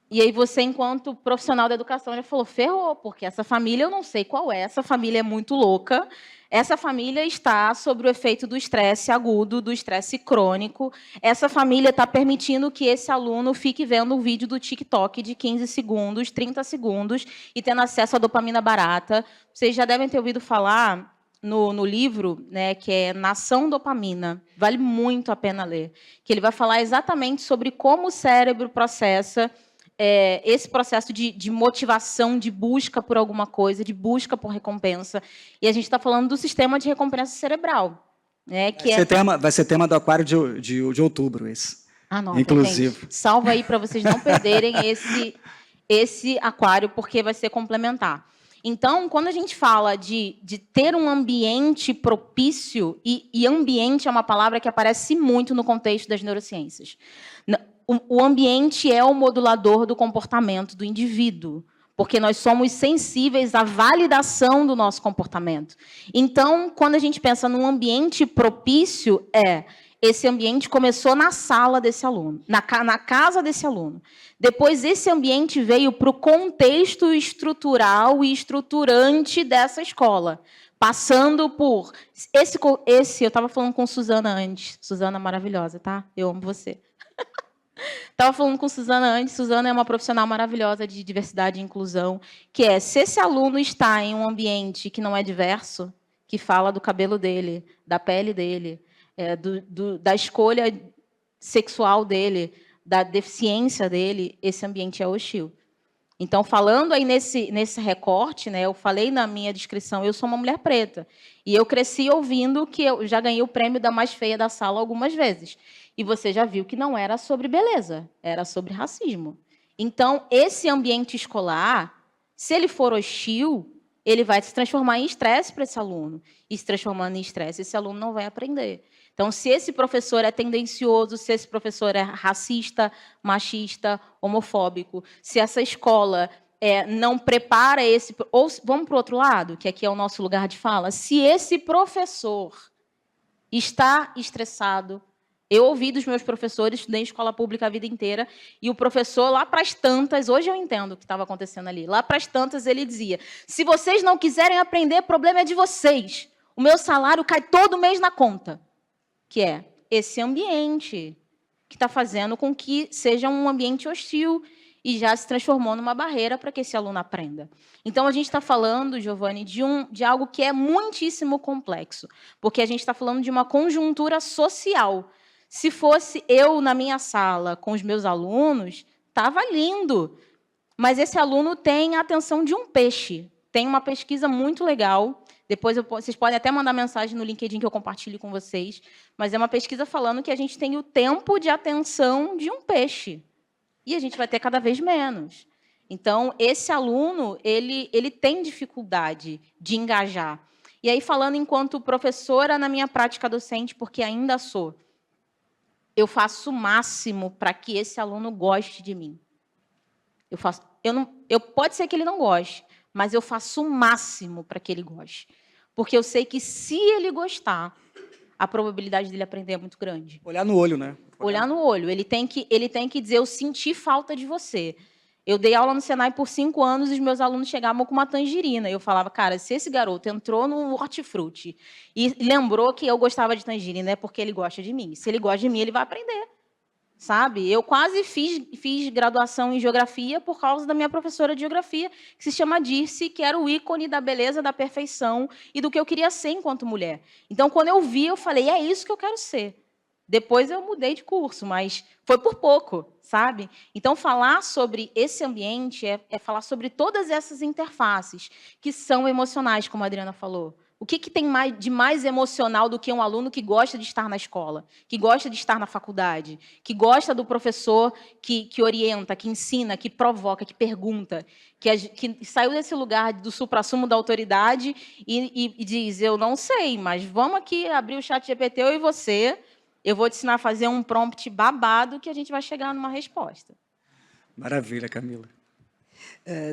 E aí você, enquanto profissional da educação, já falou, ferrou, porque essa família eu não sei qual é, essa família é muito louca, essa família está sob o efeito do estresse agudo, do estresse crônico, essa família está permitindo que esse aluno fique vendo um vídeo do TikTok de 15 segundos, 30 segundos, e tendo acesso à dopamina barata. Vocês já devem ter ouvido falar no livro, né, que é Nação Dopamina, vale muito a pena ler, que ele vai falar exatamente sobre como o cérebro processa esse processo de motivação, de busca por alguma coisa, de busca por recompensa. E a gente está falando do sistema de recompensa cerebral. Né, que vai ser tema do Aquário de outubro, esse. Anota, inclusive. Gente, salva aí para vocês não perderem esse Aquário, porque vai ser complementar. Então, quando a gente fala de ter um ambiente propício, e ambiente é uma palavra que aparece muito no contexto das neurociências. O ambiente é o modulador do comportamento do indivíduo, porque nós somos sensíveis à validação do nosso comportamento. Então, quando a gente pensa num ambiente propício, esse ambiente começou na sala desse aluno, na casa desse aluno. Depois, esse ambiente veio para o contexto estrutural e estruturante dessa escola, passando por... eu estava falando com Suzana antes. Suzana maravilhosa, tá? Eu amo você. Estava falando com Suzana antes. Suzana é uma profissional maravilhosa de diversidade e inclusão, que se esse aluno está em um ambiente que não é diverso, que fala do cabelo dele, da pele dele, da escolha sexual dele, da deficiência dele, esse ambiente é hostil. Então, falando aí nesse recorte, né, eu falei na minha descrição, eu sou uma mulher preta. E eu cresci ouvindo que eu já ganhei o prêmio da mais feia da sala algumas vezes. E você já viu que não era sobre beleza, era sobre racismo. Então, esse ambiente escolar, se ele for hostil, ele vai se transformar em estresse para esse aluno. E se transformando em estresse, esse aluno não vai aprender. Então, se esse professor é tendencioso, se esse professor é racista, machista, homofóbico, se essa escola não prepara esse... Ou vamos para o outro lado, que aqui é o nosso lugar de fala. Se esse professor está estressado... Eu ouvi dos meus professores, estudei em escola pública a vida inteira, e o professor, lá para as tantas, hoje eu entendo o que estava acontecendo ali, lá para as tantas ele dizia, se vocês não quiserem aprender, o problema é de vocês. O meu salário cai todo mês na conta. Que é esse ambiente que está fazendo com que seja um ambiente hostil e já se transformou numa barreira para que esse aluno aprenda. Então, a gente está falando, Giovanni, de algo que é muitíssimo complexo, porque a gente está falando de uma conjuntura social. Se fosse eu na minha sala com os meus alunos, estava lindo. Mas esse aluno tem a atenção de um peixe. Tem uma pesquisa muito legal. Depois vocês podem até mandar mensagem no LinkedIn que eu compartilho com vocês. Mas é uma pesquisa falando que a gente tem o tempo de atenção de um peixe. E a gente vai ter cada vez menos. Então, esse aluno, ele tem dificuldade de engajar. E aí, falando enquanto professora na minha prática docente, porque ainda sou, eu faço o máximo para que esse aluno goste de mim. Pode ser que ele não goste, mas eu faço o máximo para que ele goste. Porque eu sei que, se ele gostar, a probabilidade dele aprender é muito grande. Olhar no olho, né? Olhar no olho. Ele tem que dizer, eu senti falta de você. Eu dei aula no Senai por 5 anos e os meus alunos chegavam com uma tangerina. Eu falava, cara, se esse garoto entrou no hortifruti e lembrou que eu gostava de tangerina, é porque ele gosta de mim. Se ele gosta de mim, ele vai aprender. Sabe? Eu quase fiz graduação em geografia por causa da minha professora de geografia, que se chama Dirce, que era o ícone da beleza, da perfeição e do que eu queria ser enquanto mulher. Então, quando eu vi, eu falei, é isso que eu quero ser. Depois eu mudei de curso, mas foi por pouco, sabe? Então, falar sobre esse ambiente é falar sobre todas essas interfaces que são emocionais, como a Adriana falou. O que tem de mais emocional do que um aluno que gosta de estar na escola, que gosta de estar na faculdade, que gosta do professor que orienta, que ensina, que provoca, que pergunta, que saiu desse lugar do suprassumo da autoridade e diz, eu não sei, mas vamos aqui abrir o ChatGPT, eu e você, eu vou te ensinar a fazer um prompt babado que a gente vai chegar numa resposta. Maravilha, Camila.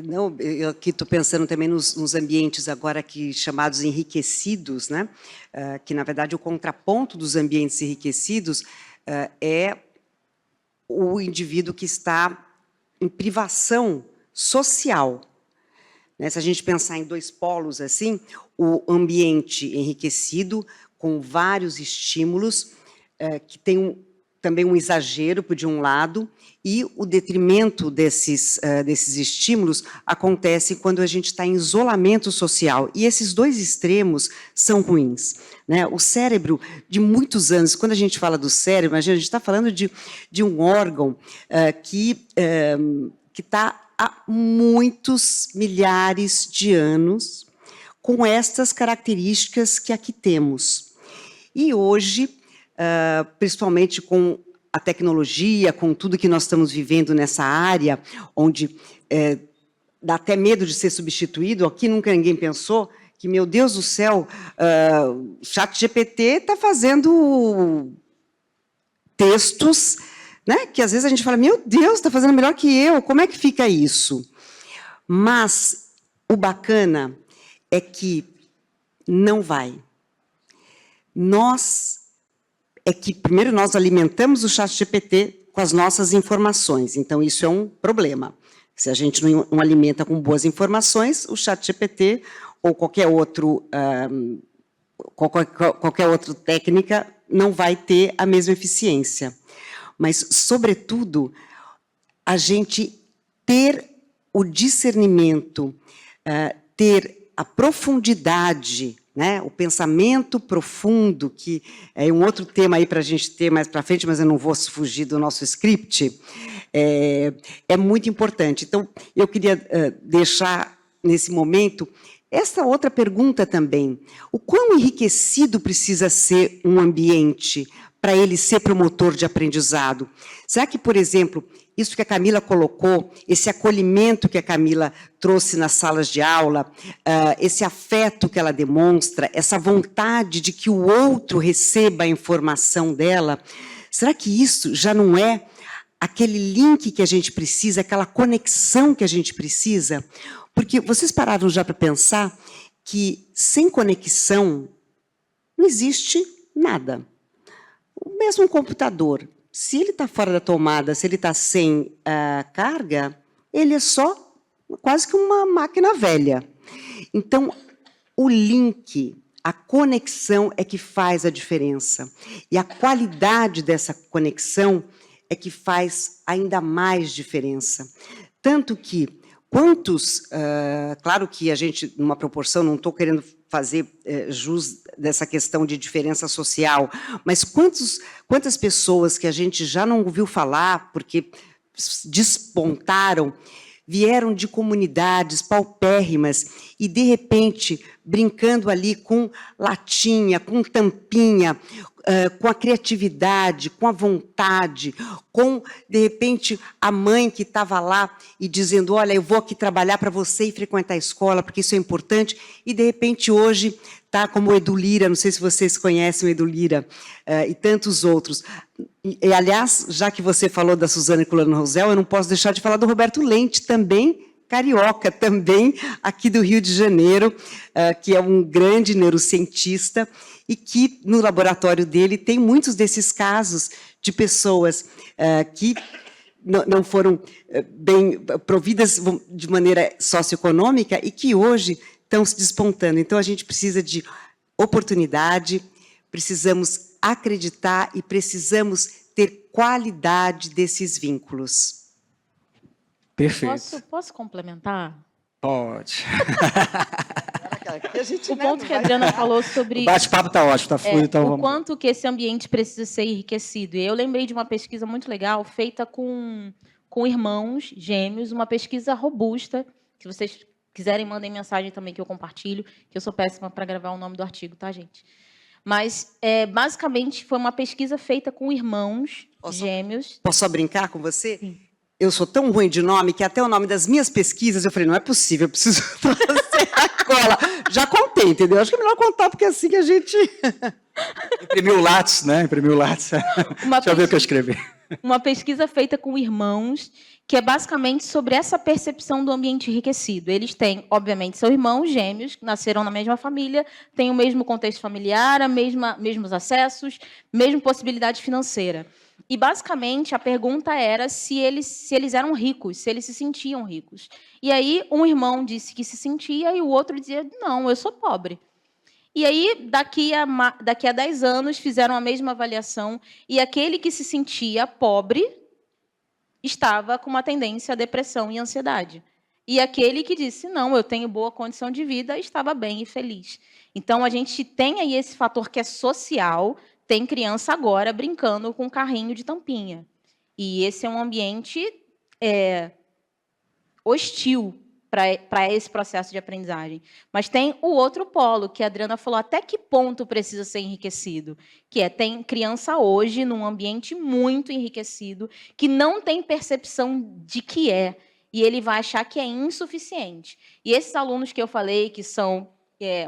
Não, eu aqui estou pensando também nos ambientes agora aqui chamados enriquecidos, né? Que, na verdade, o contraponto dos ambientes enriquecidos é o indivíduo que está em privação social. Né? Se a gente pensar em 2 polos assim, o ambiente enriquecido, com vários estímulos, que tem também um exagero, de um lado, e o detrimento desses estímulos acontece quando a gente está em isolamento social. E esses 2 extremos são ruins. Né? O cérebro, de muitos anos, quando a gente fala do cérebro, a gente está falando de um órgão que está há muitos milhares de anos com estas características que aqui temos. E hoje, principalmente com a tecnologia, com tudo que nós estamos vivendo nessa área, onde dá até medo de ser substituído, aqui nunca ninguém pensou que, meu Deus do céu, o ChatGPT está fazendo textos, né, que às vezes a gente fala, meu Deus, está fazendo melhor que eu, como é que fica isso? Mas o bacana é que não vai. Primeiro, nós alimentamos o ChatGPT com as nossas informações, então isso é um problema. Se a gente não alimenta com boas informações, o ChatGPT ou qualquer outra técnica não vai ter a mesma eficiência. Mas, sobretudo, a gente ter o discernimento, ter a profundidade, né, o pensamento profundo, que é um outro tema aí para a gente ter mais para frente, mas eu não vou fugir do nosso script, é muito importante. Então, eu queria deixar, nesse momento, essa outra pergunta também. O quão enriquecido precisa ser um ambiente para ele ser promotor de aprendizado? Será que, por exemplo, isso que a Camila colocou, esse acolhimento que a Camila trouxe nas salas de aula, esse afeto que ela demonstra, essa vontade de que o outro receba a informação dela, será que isso já não é aquele link que a gente precisa, aquela conexão que a gente precisa? Porque vocês pararam já para pensar que sem conexão não existe nada. O mesmo computador, se ele está fora da tomada, se ele está sem carga, ele é só quase que uma máquina velha. Então, o link, a conexão é que faz a diferença. E a qualidade dessa conexão é que faz ainda mais diferença. Tanto que, claro que a gente, numa proporção, não estou querendo fazer jus dessa questão de diferença social, mas quantas pessoas que a gente já não ouviu falar, porque despontaram, vieram de comunidades paupérrimas e, de repente, brincando ali com latinha, com tampinha, com a criatividade, com a vontade, com, de repente, a mãe que estava lá e dizendo, olha, eu vou aqui trabalhar para você e frequentar a escola, porque isso é importante, e, de repente, hoje, tá, como o Edu Lira, não sei se vocês conhecem o Edu Lira, e tantos outros. E, aliás, já que você falou da Suzana Culano Rosel, eu não posso deixar de falar do Roberto Lente, também carioca, também aqui do Rio de Janeiro, que é um grande neurocientista, e que, no laboratório dele, tem muitos desses casos de pessoas que não foram bem providas de maneira socioeconômica e que hoje estão se despontando. Então, a gente precisa de oportunidade, precisamos acreditar e precisamos ter qualidade desses vínculos. Perfeito. Posso complementar? Pode. O ponto que a Adriana falou sobre... O bate-papo está ótimo, está fluido, então o vamos... quanto que esse ambiente precisa ser enriquecido. E eu lembrei de uma pesquisa muito legal, feita com irmãos gêmeos, uma pesquisa robusta. Se vocês quiserem, mandem mensagem também que eu compartilho, que eu sou péssima para gravar o nome do artigo, tá, gente? Mas, basicamente, foi uma pesquisa feita com irmãos gêmeos. Posso só brincar com você? Sim. Eu sou tão ruim de nome que até o nome das minhas pesquisas eu falei, não é possível, eu preciso trazer a cola. Já contei, entendeu? Acho que é melhor contar, porque é assim que a gente... Imprimiu o lápis, né? Imprimiu o lápis. Deixa eu ver o que eu escrevi. Uma pesquisa feita com irmãos, que é basicamente sobre essa percepção do ambiente enriquecido. Eles têm, obviamente, são irmãos gêmeos, que nasceram na mesma família, têm o mesmo contexto familiar, mesmos acessos, mesma possibilidade financeira. E, basicamente, a pergunta era se eles eram ricos, se eles se sentiam ricos. E aí, um irmão disse que se sentia e o outro dizia, não, eu sou pobre. E aí, daqui a 10 anos, fizeram a mesma avaliação e aquele que se sentia pobre estava com uma tendência à depressão e ansiedade. E aquele que disse, não, eu tenho boa condição de vida, estava bem e feliz. Então, a gente tem aí esse fator que é social. Tem criança agora brincando com um carrinho de tampinha. E esse é um ambiente hostil para esse processo de aprendizagem. Mas tem o outro polo, que a Adriana falou, até que ponto precisa ser enriquecido? Que tem criança hoje num ambiente muito enriquecido, que não tem percepção de que é, e ele vai achar que é insuficiente. E esses alunos que eu falei, que são...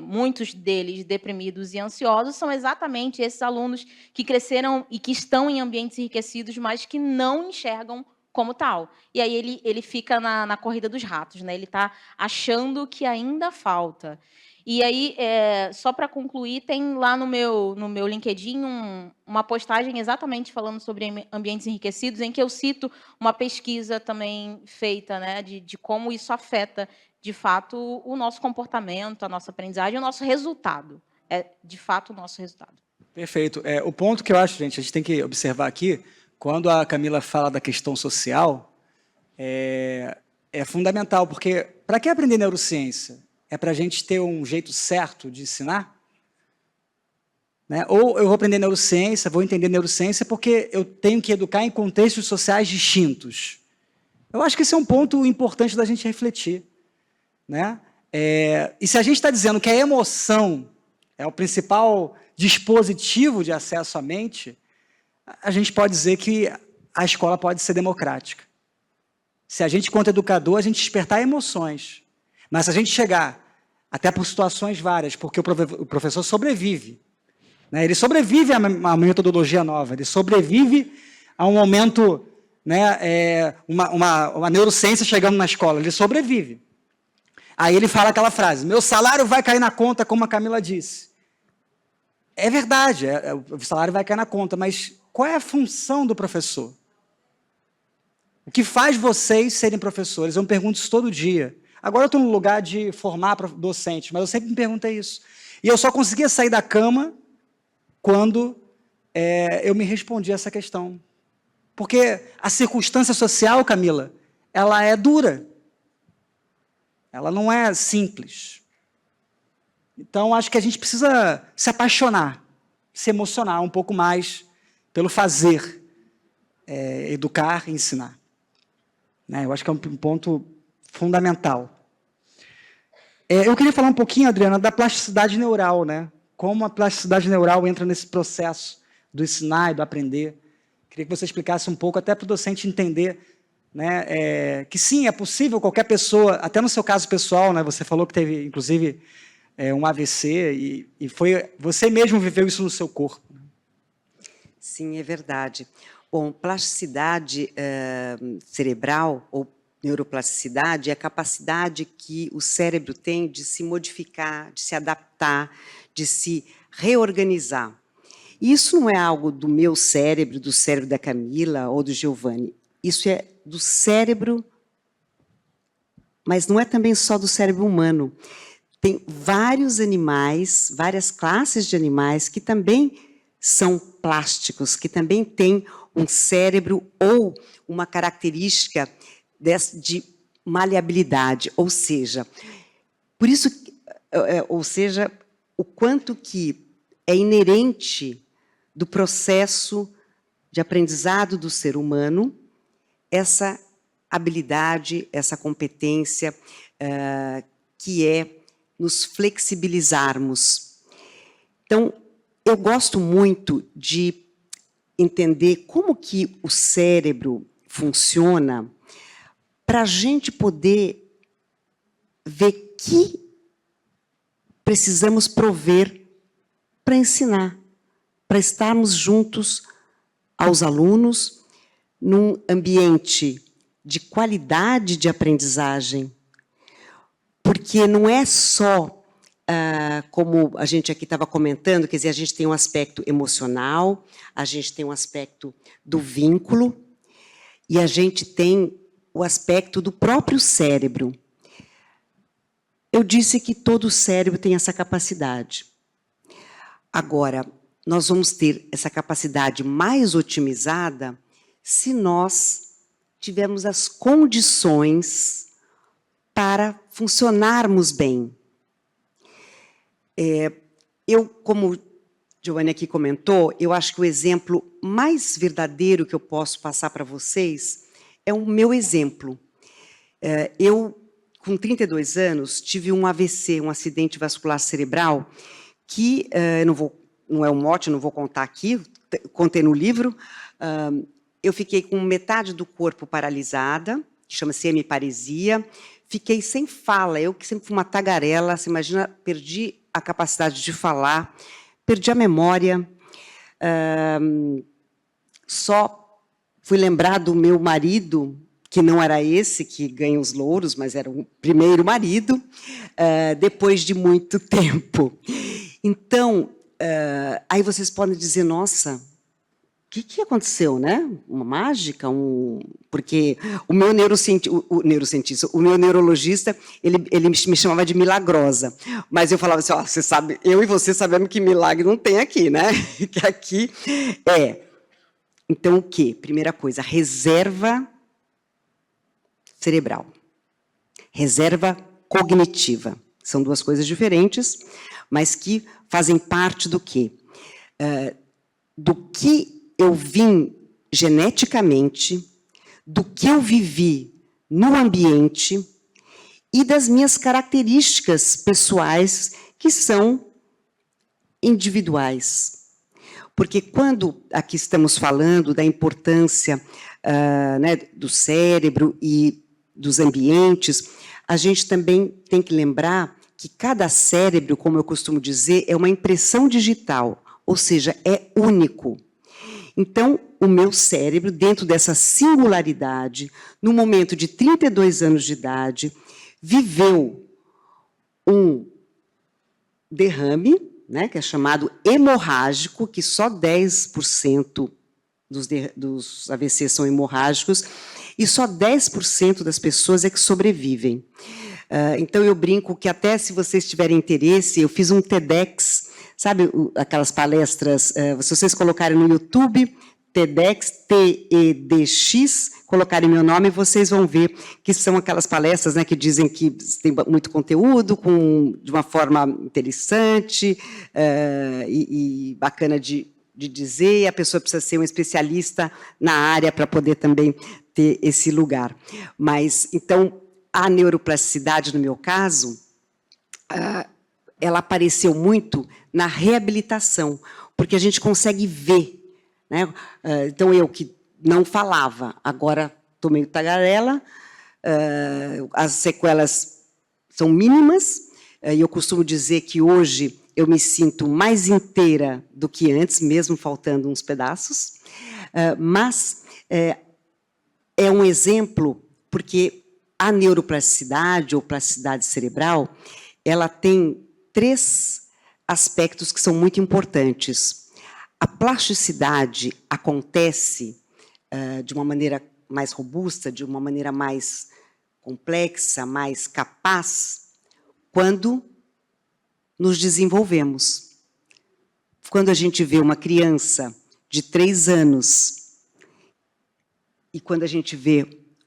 muitos deles deprimidos e ansiosos, são exatamente esses alunos que cresceram e que estão em ambientes enriquecidos, mas que não enxergam como tal. E aí ele fica na corrida dos ratos, né? Ele está achando que ainda falta. E aí, só para concluir, tem lá no meu LinkedIn uma postagem exatamente falando sobre ambientes enriquecidos, em que eu cito uma pesquisa também feita, né, de como isso afeta de fato, o nosso comportamento, a nossa aprendizagem, o nosso resultado. É, de fato, o nosso resultado. Perfeito. O ponto que eu acho, gente, a gente tem que observar aqui, quando a Camila fala da questão social, é fundamental, porque para que aprender neurociência? É para a gente ter um jeito certo de ensinar? Né? Ou eu vou aprender neurociência, vou entender neurociência porque eu tenho que educar em contextos sociais distintos. Eu acho que esse é um ponto importante da gente refletir. Né? E se a gente está dizendo que a emoção é o principal dispositivo de acesso à mente, a gente pode dizer que a escola pode ser democrática. Se a gente, quanto educador, a gente despertar emoções, mas se a gente chegar, até por situações várias, porque o professor sobrevive, né? Ele sobrevive a uma metodologia nova, ele sobrevive a um momento, né, uma neurociência chegando na escola, ele sobrevive. Aí ele fala aquela frase, meu salário vai cair na conta, como a Camila disse. É verdade, o salário vai cair na conta, mas qual é a função do professor? O que faz vocês serem professores? Eu me pergunto isso todo dia. Agora eu estou no lugar de formar docentes, mas eu sempre me perguntei isso. E eu só conseguia sair da cama quando eu me respondi a essa questão. Porque a circunstância social, Camila, ela é dura. Ela não é simples. Então, acho que a gente precisa se apaixonar, se emocionar um pouco mais pelo fazer, educar e ensinar. Né? Eu acho que é um ponto fundamental. Eu queria falar um pouquinho, Adriana, da plasticidade neural, né? Como a plasticidade neural entra nesse processo do ensinar e do aprender. Queria que você explicasse um pouco, até para o docente entender, né, que sim, é possível qualquer pessoa, até no seu caso pessoal, né, você falou que teve, inclusive, um AVC, e você mesmo viveu isso no seu corpo. Sim, é verdade. Bom, plasticidade cerebral, ou neuroplasticidade, é a capacidade que o cérebro tem de se modificar, de se adaptar, de se reorganizar. Isso não é algo do meu cérebro, do cérebro da Camila ou do Giovanni. isso é do cérebro, mas não é também só do cérebro humano. Tem vários animais, várias classes de animais que também são plásticos, que também têm um cérebro ou uma característica de maleabilidade, ou seja, por isso, ou seja, o quanto que é inerente do processo de aprendizado do ser humano essa habilidade, essa competência que é nos flexibilizarmos. Então, eu gosto muito de entender como que o cérebro funciona para a gente poder ver que precisamos prover para ensinar, para estarmos juntos aos alunos num ambiente de qualidade de aprendizagem, porque não é só, como a gente aqui estava comentando, quer dizer, a gente tem um aspecto emocional, a gente tem um aspecto do vínculo, e a gente tem o aspecto do próprio cérebro. Eu disse que todo cérebro tem essa capacidade. Agora, nós vamos ter essa capacidade mais otimizada se nós tivermos as condições para funcionarmos bem. Eu, como Giovanni aqui comentou, eu acho que o exemplo mais verdadeiro que eu posso passar para vocês é o meu exemplo. Eu, com 32 anos, tive um AVC, um acidente vascular cerebral, que não é um mote, não vou contar aqui, contei no livro. Eu fiquei com metade do corpo paralisada, que chama-se hemiparesia, fiquei sem fala, eu que sempre fui uma tagarela, você imagina, perdi a capacidade de falar, perdi a memória, só fui lembrar do meu marido, que não era esse que ganha os louros, mas era o primeiro marido, depois de muito tempo. Então, aí vocês podem dizer, nossa, o que aconteceu, né? Uma mágica? Porque o meu neurocientista, o meu neurologista, ele me chamava de milagrosa. Mas eu falava assim, ó, você sabe, eu e você sabemos que milagre não tem aqui, né? Que aqui é. Então, o quê? Primeira coisa, reserva cerebral. Reserva cognitiva. São duas coisas diferentes, mas que fazem parte do quê? Do que eu vim geneticamente, do que eu vivi no ambiente e das minhas características pessoais, que são individuais. Porque quando aqui estamos falando da importância né, do cérebro e dos ambientes, a gente também tem que lembrar que cada cérebro, como eu costumo dizer, é uma impressão digital, ou seja, é único. Então, o meu cérebro, dentro dessa singularidade, no momento de 32 anos de idade, viveu um derrame, né, que é chamado hemorrágico, que só 10% dos AVCs são hemorrágicos, e só 10% das pessoas é que sobrevivem. Então, eu brinco que até se vocês tiverem interesse, eu fiz um TEDx, sabe aquelas palestras, se vocês colocarem no YouTube, TEDx, TEDx, colocarem meu nome, vocês vão ver que são aquelas palestras, né, que dizem que tem muito conteúdo, de uma forma interessante e bacana de dizer, e a pessoa precisa ser um especialista na área para poder também ter esse lugar. Mas, então, a neuroplasticidade, no meu caso, ela apareceu muito na reabilitação, porque a gente consegue ver, né? Então, eu que não falava, agora estou meio tagarela, as sequelas são mínimas, e eu costumo dizer que hoje eu me sinto mais inteira do que antes, mesmo faltando uns pedaços, mas é um exemplo, porque a neuroplasticidade, ou plasticidade cerebral, ela tem 3 aspectos que são muito importantes. A plasticidade acontece de uma maneira mais robusta, de uma maneira mais complexa, mais capaz, quando nos desenvolvemos. Quando a gente vê uma criança de 3 anos e quando a gente vê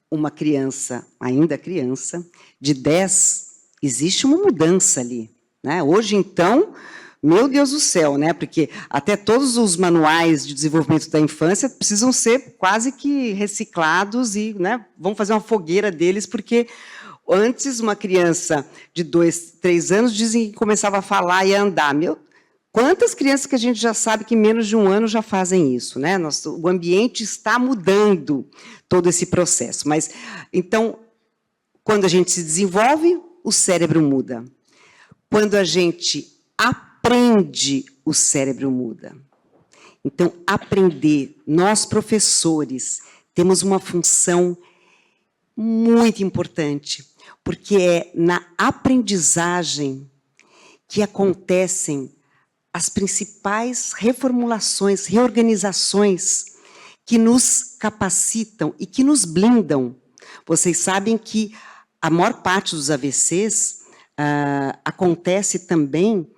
uma criança, ainda criança, de 10, existe uma mudança ali, né? Hoje, então, meu Deus do céu, né? Porque até todos os manuais de desenvolvimento da infância precisam ser quase que reciclados e, né, vamos fazer uma fogueira deles, porque antes uma criança de 2, 3 anos dizem que começava a falar e a andar. Quantas crianças que a gente já sabe que em menos de 1 ano já fazem isso, né? O ambiente está mudando todo esse processo. Mas, então, quando a gente se desenvolve, o cérebro muda. Quando a gente aprende, o cérebro muda. Então, aprender, nós professores temos uma função muito importante, porque é na aprendizagem que acontecem as principais reformulações, reorganizações que nos capacitam e que nos blindam. Vocês sabem que a maior parte dos AVCs acontece também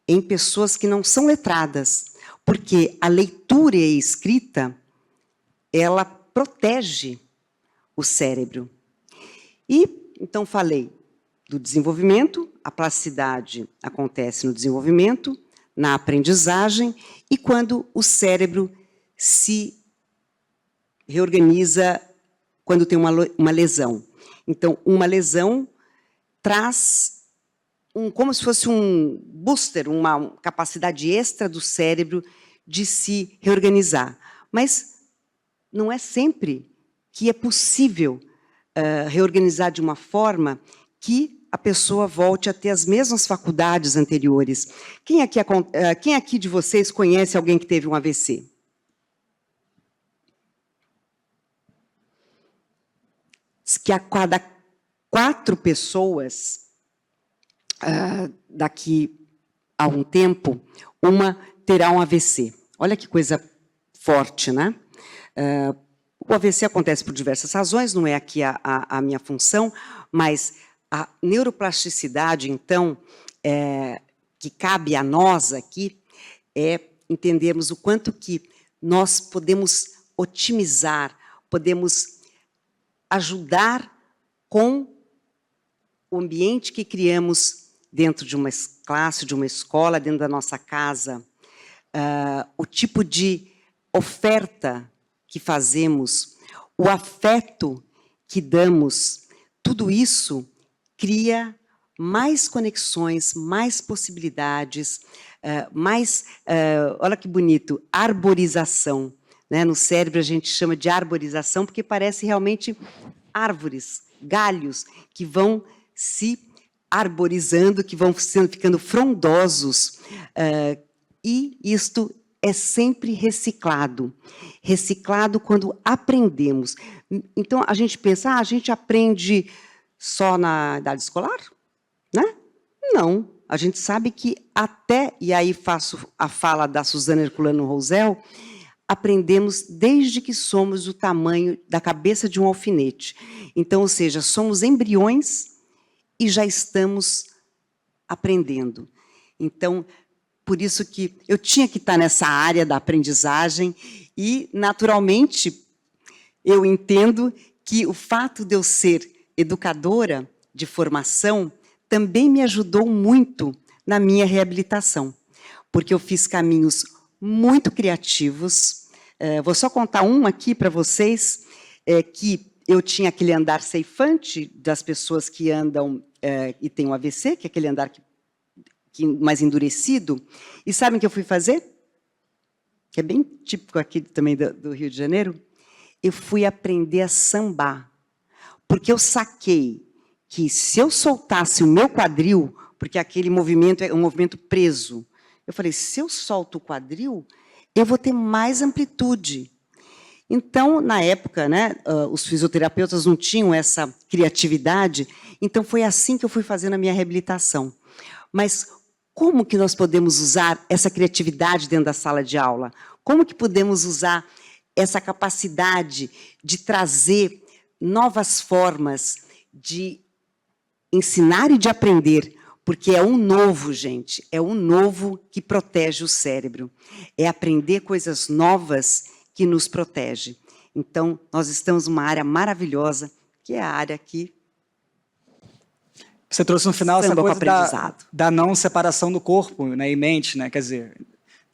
em pessoas que não são letradas, porque a leitura e a escrita, ela protege o cérebro. E, então, falei do desenvolvimento, a plasticidade acontece no desenvolvimento, na aprendizagem, e quando o cérebro se reorganiza quando tem uma lesão. Então, uma lesão traz como se fosse um booster, uma capacidade extra do cérebro de se reorganizar. Mas não é sempre que é possível reorganizar de uma forma que a pessoa volte a ter as mesmas faculdades anteriores. Quem aqui de vocês conhece alguém que teve um AVC? Diz que a cada 4 pessoas, daqui a um tempo, uma terá um AVC. Olha que coisa forte, né? O AVC acontece por diversas razões, não é aqui a minha função, mas a neuroplasticidade, então, que cabe a nós aqui, é entendermos o quanto que nós podemos otimizar, podemos ajudar com o ambiente que criamos dentro de uma classe, de uma escola, dentro da nossa casa, o tipo de oferta que fazemos, o afeto que damos, tudo isso cria mais conexões, mais possibilidades, olha que bonito, arborização. Né? No cérebro a gente chama de arborização porque parece realmente árvores, galhos, que vão se arborizando, que vão ficando frondosos, e isto é sempre reciclado. Reciclado quando aprendemos. Então, a gente pensa, a gente aprende só na idade escolar? Né? Não. A gente sabe que até, e aí faço a fala da Suzana Herculano Rosel, aprendemos desde que somos do tamanho da cabeça de um alfinete. Então, ou seja, somos embriões e já estamos aprendendo. Então, por isso que eu tinha que estar nessa área da aprendizagem e, naturalmente, eu entendo que o fato de eu ser educadora de formação também me ajudou muito na minha reabilitação, porque eu fiz caminhos muito criativos. Vou só contar um aqui para vocês, que eu tinha aquele andar ceifante das pessoas que andam e têm um AVC, que é aquele andar mais endurecido. E sabem o que eu fui fazer? Que é bem típico aqui também do Rio de Janeiro. Eu fui aprender a sambar, porque eu saquei que se eu soltasse o meu quadril, porque aquele movimento é um movimento preso, eu falei, se eu solto o quadril, eu vou ter mais amplitude. Então, na época, né, os fisioterapeutas não tinham essa criatividade, então foi assim que eu fui fazendo a minha reabilitação. Mas como que nós podemos usar essa criatividade dentro da sala de aula? Como que podemos usar essa capacidade de trazer novas formas de ensinar e de aprender, porque é um novo, gente, é um novo que protege o cérebro. É aprender coisas novas que nos protege. Então, nós estamos numa área maravilhosa, que é a área que... Você trouxe no final essa Samba com coisa aprendizado. da não separação do corpo, né, e mente, né? Quer dizer,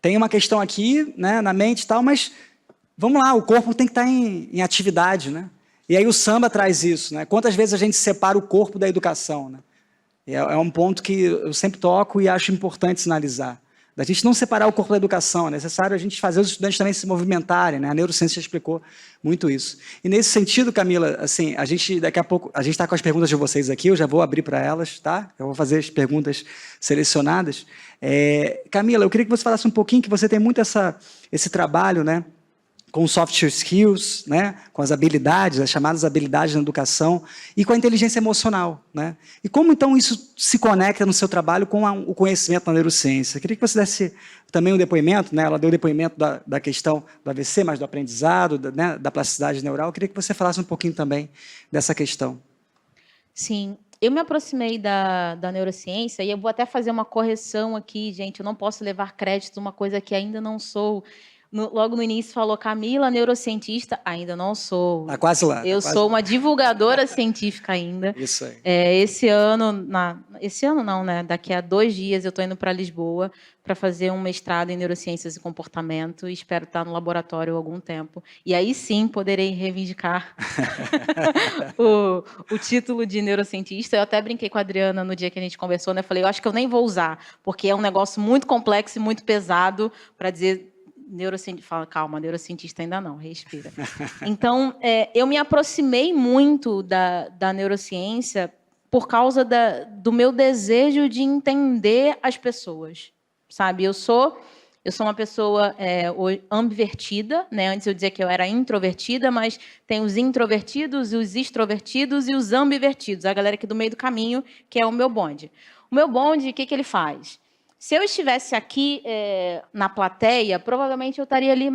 tem uma questão aqui, né, na mente e tal, mas vamos lá, o corpo tem que estar em atividade, né? E aí o samba traz isso, né? Quantas vezes a gente separa o corpo da educação, né? É um ponto que eu sempre toco e acho importante sinalizar. Da gente não separar o corpo da educação, é necessário a gente fazer os estudantes também se movimentarem, né? A neurociência explicou muito isso. E nesse sentido, Camila, assim, a gente daqui a pouco, a gente está com as perguntas de vocês aqui, eu já vou abrir para elas, tá? Eu vou fazer as perguntas selecionadas. Camila, eu queria que você falasse um pouquinho, que você tem muito esse trabalho, né? Com soft skills, né, com as habilidades, as chamadas habilidades na educação, e com a inteligência emocional, né? E como, então, isso se conecta no seu trabalho com o conhecimento na neurociência? Eu queria que você desse também um depoimento, né? Ela deu o depoimento da questão do AVC, mas do aprendizado, né, da plasticidade neural. Eu queria que você falasse um pouquinho também dessa questão. Sim, eu me aproximei da neurociência, e eu vou até fazer uma correção aqui, gente, eu não posso levar crédito uma coisa que ainda não sou. Logo no início falou, Camila, neurocientista, ainda não sou. Está quase lá. Eu sou uma divulgadora científica ainda. Isso aí. Esse ano não, né? Daqui a 2 dias eu estou indo para Lisboa para fazer um mestrado em neurociências e comportamento, e espero estar no laboratório há algum tempo. E aí sim poderei reivindicar o título de neurocientista. Eu até brinquei com a Adriana no dia que a gente conversou, né? Eu falei, eu acho que eu nem vou usar, porque é um negócio muito complexo e muito pesado para dizer... Neurocientista, fala, calma, neurocientista ainda não, respira. Então, eu me aproximei muito da neurociência por causa do meu desejo de entender as pessoas, sabe? Eu sou uma pessoa ambivertida, né? Antes eu dizia que eu era introvertida, mas tem os introvertidos, os extrovertidos e os ambivertidos, a galera aqui do meio do caminho, que é o meu bonde. O meu bonde, o que ele faz? Se eu estivesse aqui na plateia, provavelmente eu estaria ali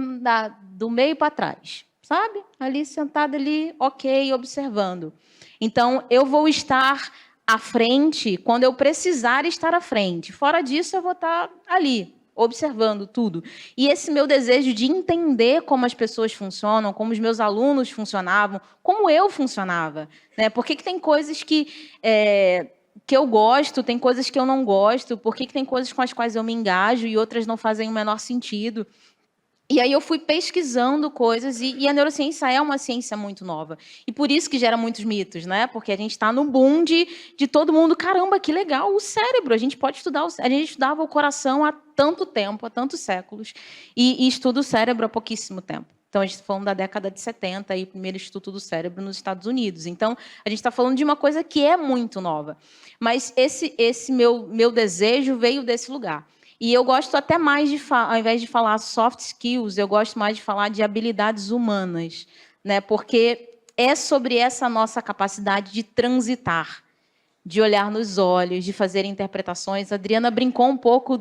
do meio para trás, sabe? Ali, sentada ali, ok, observando. Então, eu vou estar à frente quando eu precisar estar à frente. Fora disso, eu vou estar ali, observando tudo. E esse meu desejo de entender como as pessoas funcionam, como os meus alunos funcionavam, como eu funcionava, né? Por que tem coisas que eu gosto, tem coisas que eu não gosto, por que tem coisas com as quais eu me engajo e outras não fazem o menor sentido. E aí eu fui pesquisando coisas, e a neurociência é uma ciência muito nova. E por isso que gera muitos mitos, né? Porque a gente está no boom de todo mundo, caramba, que legal, o cérebro, a gente pode estudar, a gente estudava o coração há tanto tempo, há tantos séculos, e estuda o cérebro há pouquíssimo tempo. Então, a gente está falando da década de 70, aí, o primeiro Instituto do Cérebro nos Estados Unidos. Então, a gente está falando de uma coisa que é muito nova. Mas esse meu desejo veio desse lugar. E eu gosto até mais ao invés de falar soft skills, eu gosto mais de falar de habilidades humanas, né? Porque é sobre essa nossa capacidade de transitar, de olhar nos olhos, de fazer interpretações. A Adriana brincou um pouco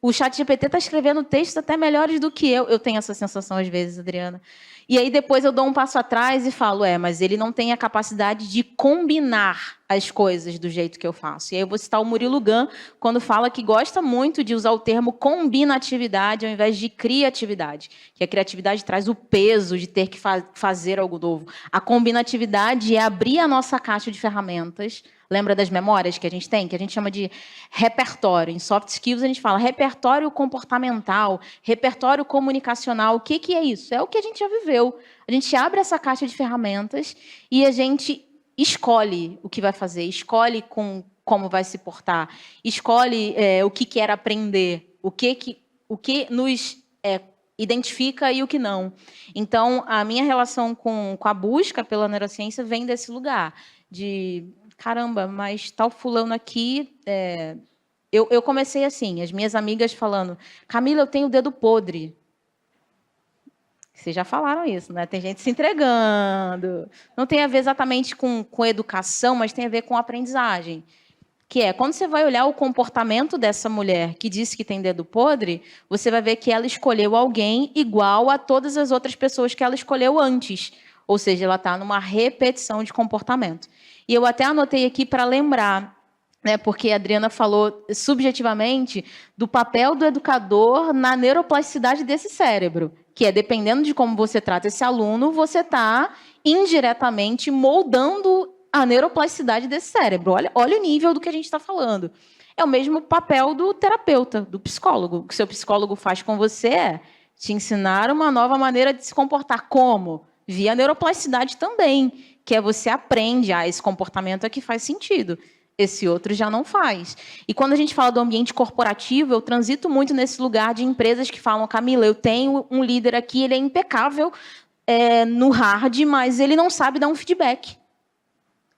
o ChatGPT está escrevendo textos até melhores do que eu. Eu tenho essa sensação às vezes, Adriana. E aí depois eu dou um passo atrás e falo, mas ele não tem a capacidade de combinar as coisas do jeito que eu faço. E aí eu vou citar o Murilo Gun, quando fala que gosta muito de usar o termo combinatividade ao invés de criatividade. Que a criatividade traz o peso de ter que fazer algo novo. A combinatividade é abrir a nossa caixa de ferramentas. Lembra das memórias que a gente tem? Que a gente chama de repertório. Em soft skills, a gente fala repertório comportamental, repertório comunicacional. O que é isso? É o que a gente já viveu. A gente abre essa caixa de ferramentas e a gente escolhe o que vai fazer, escolhe como vai se portar, escolhe o que quer aprender, o que nos identifica e o que não. Então, a minha relação com a busca pela neurociência vem desse lugar de... Caramba, mas tal fulano aqui... Eu comecei assim, as minhas amigas falando, Camila, eu tenho o dedo podre. Vocês já falaram isso, né? Tem gente se entregando. Não tem a ver exatamente com educação, mas tem a ver com aprendizagem. que é, quando você vai olhar o comportamento dessa mulher que disse que tem dedo podre, você vai ver que ela escolheu alguém igual a todas as outras pessoas que ela escolheu antes. Ou seja, ela está numa repetição de comportamento. E eu até anotei aqui para lembrar, né, porque a Adriana falou subjetivamente do papel do educador na neuroplasticidade desse cérebro, que é, dependendo de como você trata esse aluno, você está indiretamente moldando a neuroplasticidade desse cérebro. Olha o nível do que a gente está falando. É o mesmo papel do terapeuta, do psicólogo. O que o seu psicólogo faz com você é te ensinar uma nova maneira de se comportar. Como? Via neuroplasticidade também, que é você aprende, esse comportamento é que faz sentido. Esse outro já não faz. E quando a gente fala do ambiente corporativo, eu transito muito nesse lugar de empresas que falam, Camila, eu tenho um líder aqui, ele é impecável no hard, mas ele não sabe dar um feedback.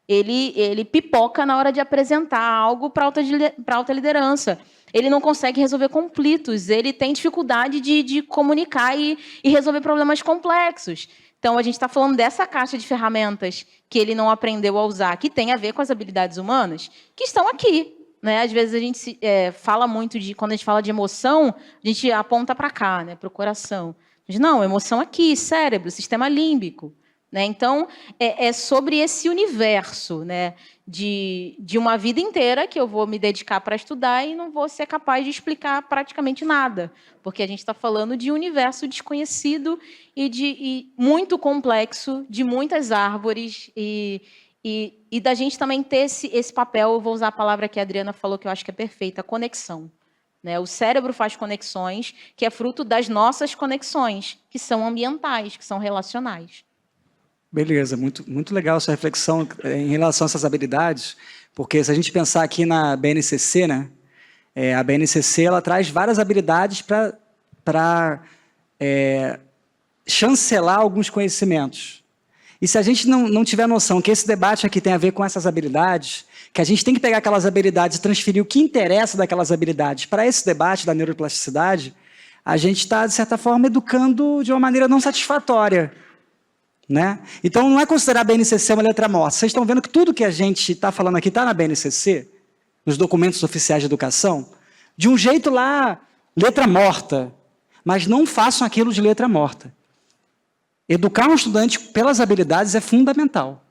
Ele pipoca na hora de apresentar algo para alta liderança. Ele não consegue resolver conflitos, ele tem dificuldade de comunicar e resolver problemas complexos. Então, a gente está falando dessa caixa de ferramentas que ele não aprendeu a usar, que tem a ver com as habilidades humanas, que estão aqui. Né? Às vezes, a gente fala muito quando a gente fala de emoção, a gente aponta para cá, né? Para o coração. Mas, não, emoção aqui, cérebro, sistema límbico. Né? Então, é sobre esse universo, né? de uma vida inteira que eu vou me dedicar para estudar e não vou ser capaz de explicar praticamente nada, porque a gente está falando de um universo desconhecido e muito complexo, de muitas árvores, e da gente também ter esse papel, eu vou usar a palavra que a Adriana falou, que eu acho que é perfeita, conexão. Né? O cérebro faz conexões, que é fruto das nossas conexões, que são ambientais, que são relacionais. Beleza, muito legal essa reflexão em relação a essas habilidades, porque se a gente pensar aqui na BNCC, né, a BNCC ela traz várias habilidades para chancelar alguns conhecimentos. E se a gente não tiver noção que esse debate aqui tem a ver com essas habilidades, que a gente tem que pegar aquelas habilidades e transferir o que interessa daquelas habilidades para esse debate da neuroplasticidade, a gente está, de certa forma, educando de uma maneira não satisfatória. Né? Então, não é considerar a BNCC uma letra morta. Vocês estão vendo que tudo que a gente está falando aqui está na BNCC, nos documentos oficiais de educação, de um jeito lá, letra morta, mas não façam aquilo de letra morta. Educar um estudante pelas habilidades é fundamental.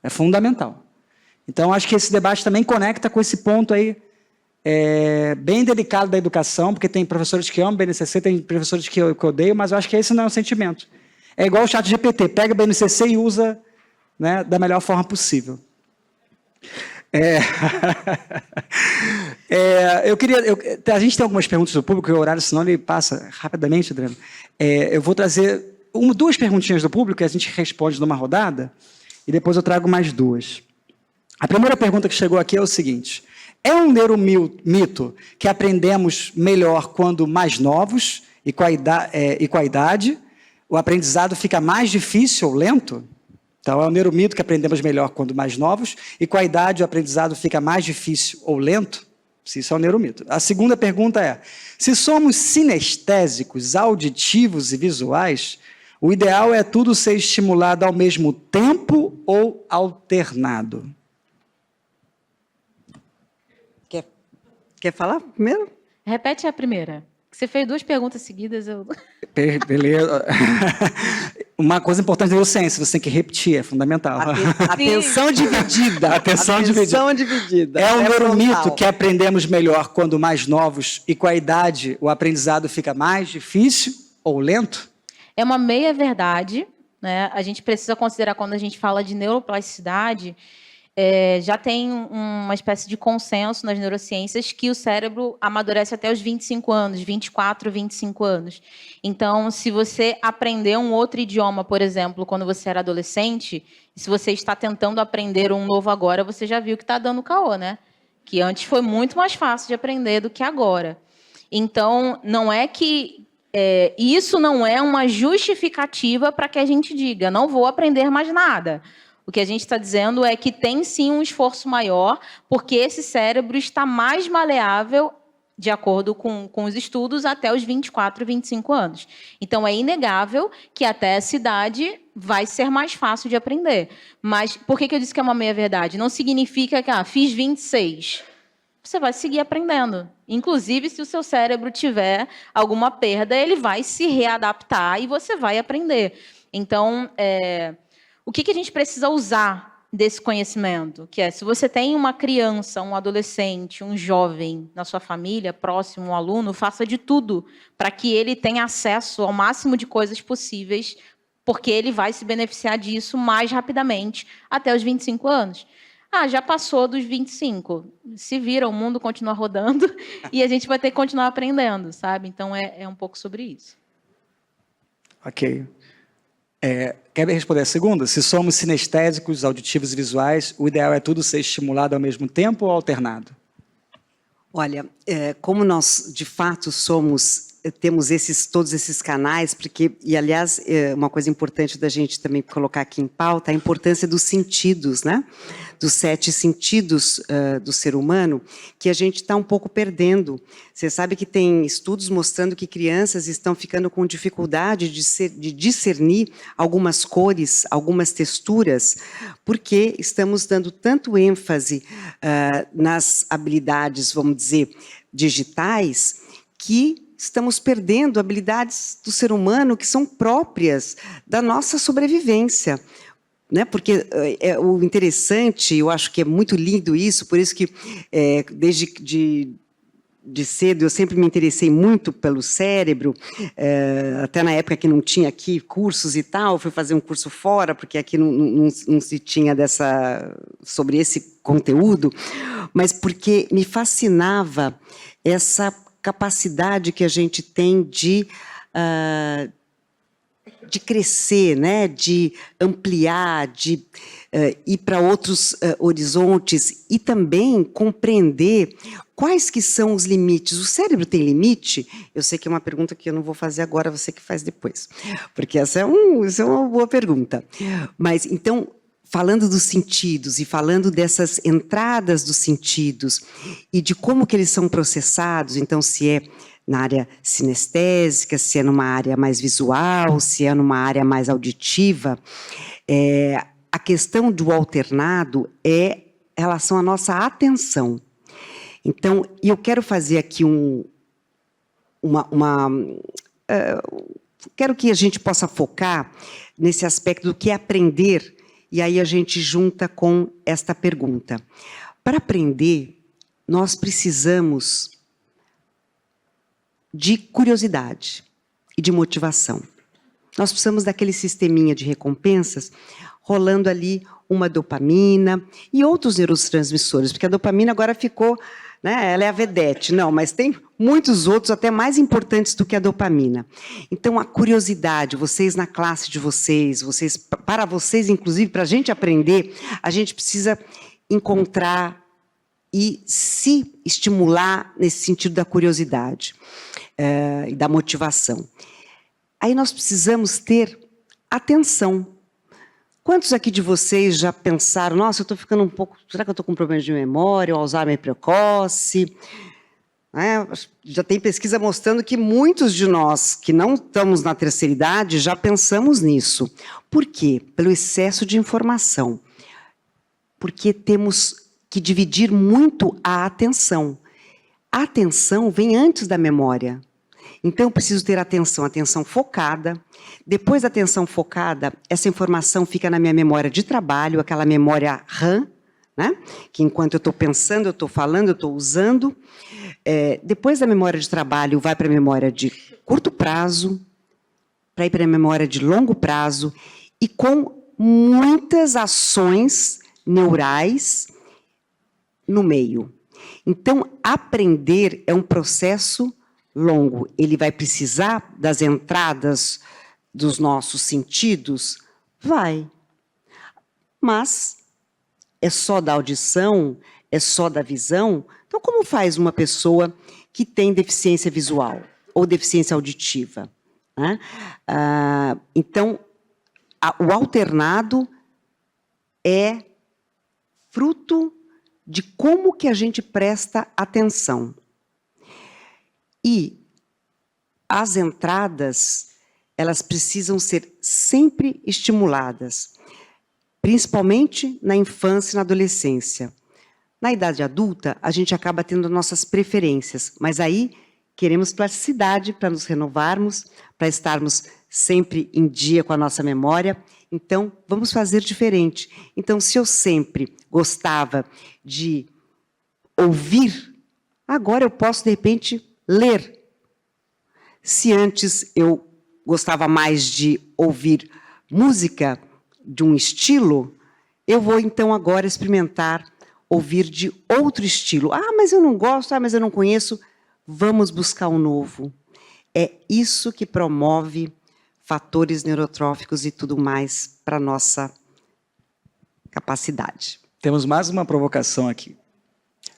É fundamental. Então, acho que esse debate também conecta com esse ponto aí, bem delicado da educação, porque tem professores que amam BNCC, tem professores que eu odeio, mas eu acho que esse não é o sentimento. É igual o ChatGPT, pega a BNCC e usa, né, da melhor forma possível. A gente tem algumas perguntas do público, o horário, senão ele passa rapidamente, Adriano. Eu vou trazer duas perguntinhas do público, que a gente responde numa rodada, e depois eu trago mais duas. A primeira pergunta que chegou aqui é o seguinte: é um neuromito que aprendemos melhor quando mais novos e com a idade? O aprendizado fica mais difícil ou lento? Então, é um neuromito que aprendemos melhor quando mais novos, e com a idade o aprendizado fica mais difícil ou lento? Se isso é um neuromito. A segunda pergunta é: se somos sinestésicos, auditivos e visuais, o ideal é tudo ser estimulado ao mesmo tempo ou alternado? Quer falar primeiro? Repete a primeira. Você fez duas perguntas seguidas. Beleza. Uma coisa importante da neurociência, você tem que repetir, é fundamental. Atenção dividida. Atenção dividida. É um neuromito que aprendemos melhor quando mais novos e com a idade o aprendizado fica mais difícil ou lento? É uma meia-verdade. Né? A gente precisa considerar, quando a gente fala de neuroplasticidade, já tem uma espécie de consenso nas neurociências que o cérebro amadurece até os 25 anos, 24, 25 anos. Então, se você aprender um outro idioma, por exemplo, quando você era adolescente, e se você está tentando aprender um novo agora, você já viu que está dando caô, né? Que antes foi muito mais fácil de aprender do que agora. Então, não é que... isso não é uma justificativa para que a gente diga, não vou aprender mais nada. O que a gente está dizendo é que tem sim um esforço maior, porque esse cérebro está mais maleável de acordo com os estudos, até os 24, 25 anos. Então, é inegável que até essa idade vai ser mais fácil de aprender. Mas por que eu disse que é uma meia-verdade? Não significa que, fiz 26. Você vai seguir aprendendo. Inclusive, se o seu cérebro tiver alguma perda, ele vai se readaptar e você vai aprender. Então, o que a gente precisa usar desse conhecimento? Que é, se você tem uma criança, um adolescente, um jovem na sua família, próximo, um aluno, faça de tudo para que ele tenha acesso ao máximo de coisas possíveis, porque ele vai se beneficiar disso mais rapidamente até os 25 anos. Já passou dos 25. Se vira, o mundo continua rodando e a gente vai ter que continuar aprendendo, sabe? Então, é um pouco sobre isso. Ok. Quer responder a segunda? Se somos sinestésicos, auditivos e visuais, o ideal é tudo ser estimulado ao mesmo tempo ou alternado? Olha, como nós, de fato, temos todos esses canais, e, aliás, uma coisa importante da gente também colocar aqui em pauta, a importância dos sentidos, né? Dos 7 sentidos do ser humano, que a gente está um pouco perdendo. Você sabe que tem estudos mostrando que crianças estão ficando com dificuldade de discernir algumas cores, algumas texturas, porque estamos dando tanto ênfase nas habilidades, vamos dizer, digitais, que estamos perdendo habilidades do ser humano que são próprias da nossa sobrevivência. Né? Porque o interessante, eu acho que é muito lindo isso, por isso que desde de cedo eu sempre me interessei muito pelo cérebro, até na época que não tinha aqui cursos e tal, fui fazer um curso fora, porque aqui não se tinha sobre esse conteúdo, mas porque me fascinava essa capacidade que a gente tem de crescer, né? De ampliar, de ir para outros horizontes e também compreender quais que são os limites. O cérebro tem limite? Eu sei que é uma pergunta que eu não vou fazer agora, você que faz depois, porque essa é uma boa pergunta. Mas, então, falando dos sentidos e falando dessas entradas dos sentidos e de como que eles são processados, então, se é na área sinestésica, se é numa área mais visual, se é numa área mais auditiva, a questão do alternado é em relação à nossa atenção. Então, eu quero fazer aqui quero que a gente possa focar nesse aspecto do que é aprender, e aí a gente junta com esta pergunta. Para aprender, nós precisamos de curiosidade e de motivação. Nós precisamos daquele sisteminha de recompensas rolando ali uma dopamina e outros neurotransmissores, porque a dopamina agora ficou, né, ela é a vedete, não, mas tem muitos outros até mais importantes do que a dopamina. Então, a curiosidade, vocês na classe de vocês, para vocês, inclusive, para a gente aprender, a gente precisa encontrar e se estimular nesse sentido da curiosidade e da motivação. Aí nós precisamos ter atenção. Quantos aqui de vocês já pensaram, nossa, eu estou ficando um pouco, será que eu estou com problema de memória, ou Alzheimer precoce? Já tem pesquisa mostrando que muitos de nós que não estamos na terceira idade já pensamos nisso. Por quê? Pelo excesso de informação. Porque temos que dividir muito a atenção. A atenção vem antes da memória. Então, eu preciso ter atenção focada. Depois da atenção focada, essa informação fica na minha memória de trabalho, aquela memória RAM, né? Que enquanto eu estou pensando, eu estou falando, eu estou usando. Depois da memória de trabalho, vai para a memória de curto prazo, para ir para a memória de longo prazo, e com muitas ações neurais no meio. Então, aprender é um processo longo. Ele vai precisar das entradas dos nossos sentidos? Vai. Mas é só da audição? É só da visão? Então, como faz uma pessoa que tem deficiência visual ou deficiência auditiva? Né? Então, o alternado é fruto de como que a gente presta atenção. E as entradas, elas precisam ser sempre estimuladas, principalmente na infância e na adolescência. Na idade adulta, a gente acaba tendo nossas preferências, mas aí queremos plasticidade para nos renovarmos, para estarmos sempre em dia com a nossa memória. Então, vamos fazer diferente. Então, se eu sempre gostava de ouvir, agora eu posso, de repente, ler. Se antes eu gostava mais de ouvir música de um estilo, eu vou, então, agora experimentar ouvir de outro estilo. Ah, mas eu não gosto, ah, mas eu não conheço. Vamos buscar um novo. É isso que promove fatores neurotróficos e tudo mais para a nossa capacidade. Temos mais uma provocação aqui.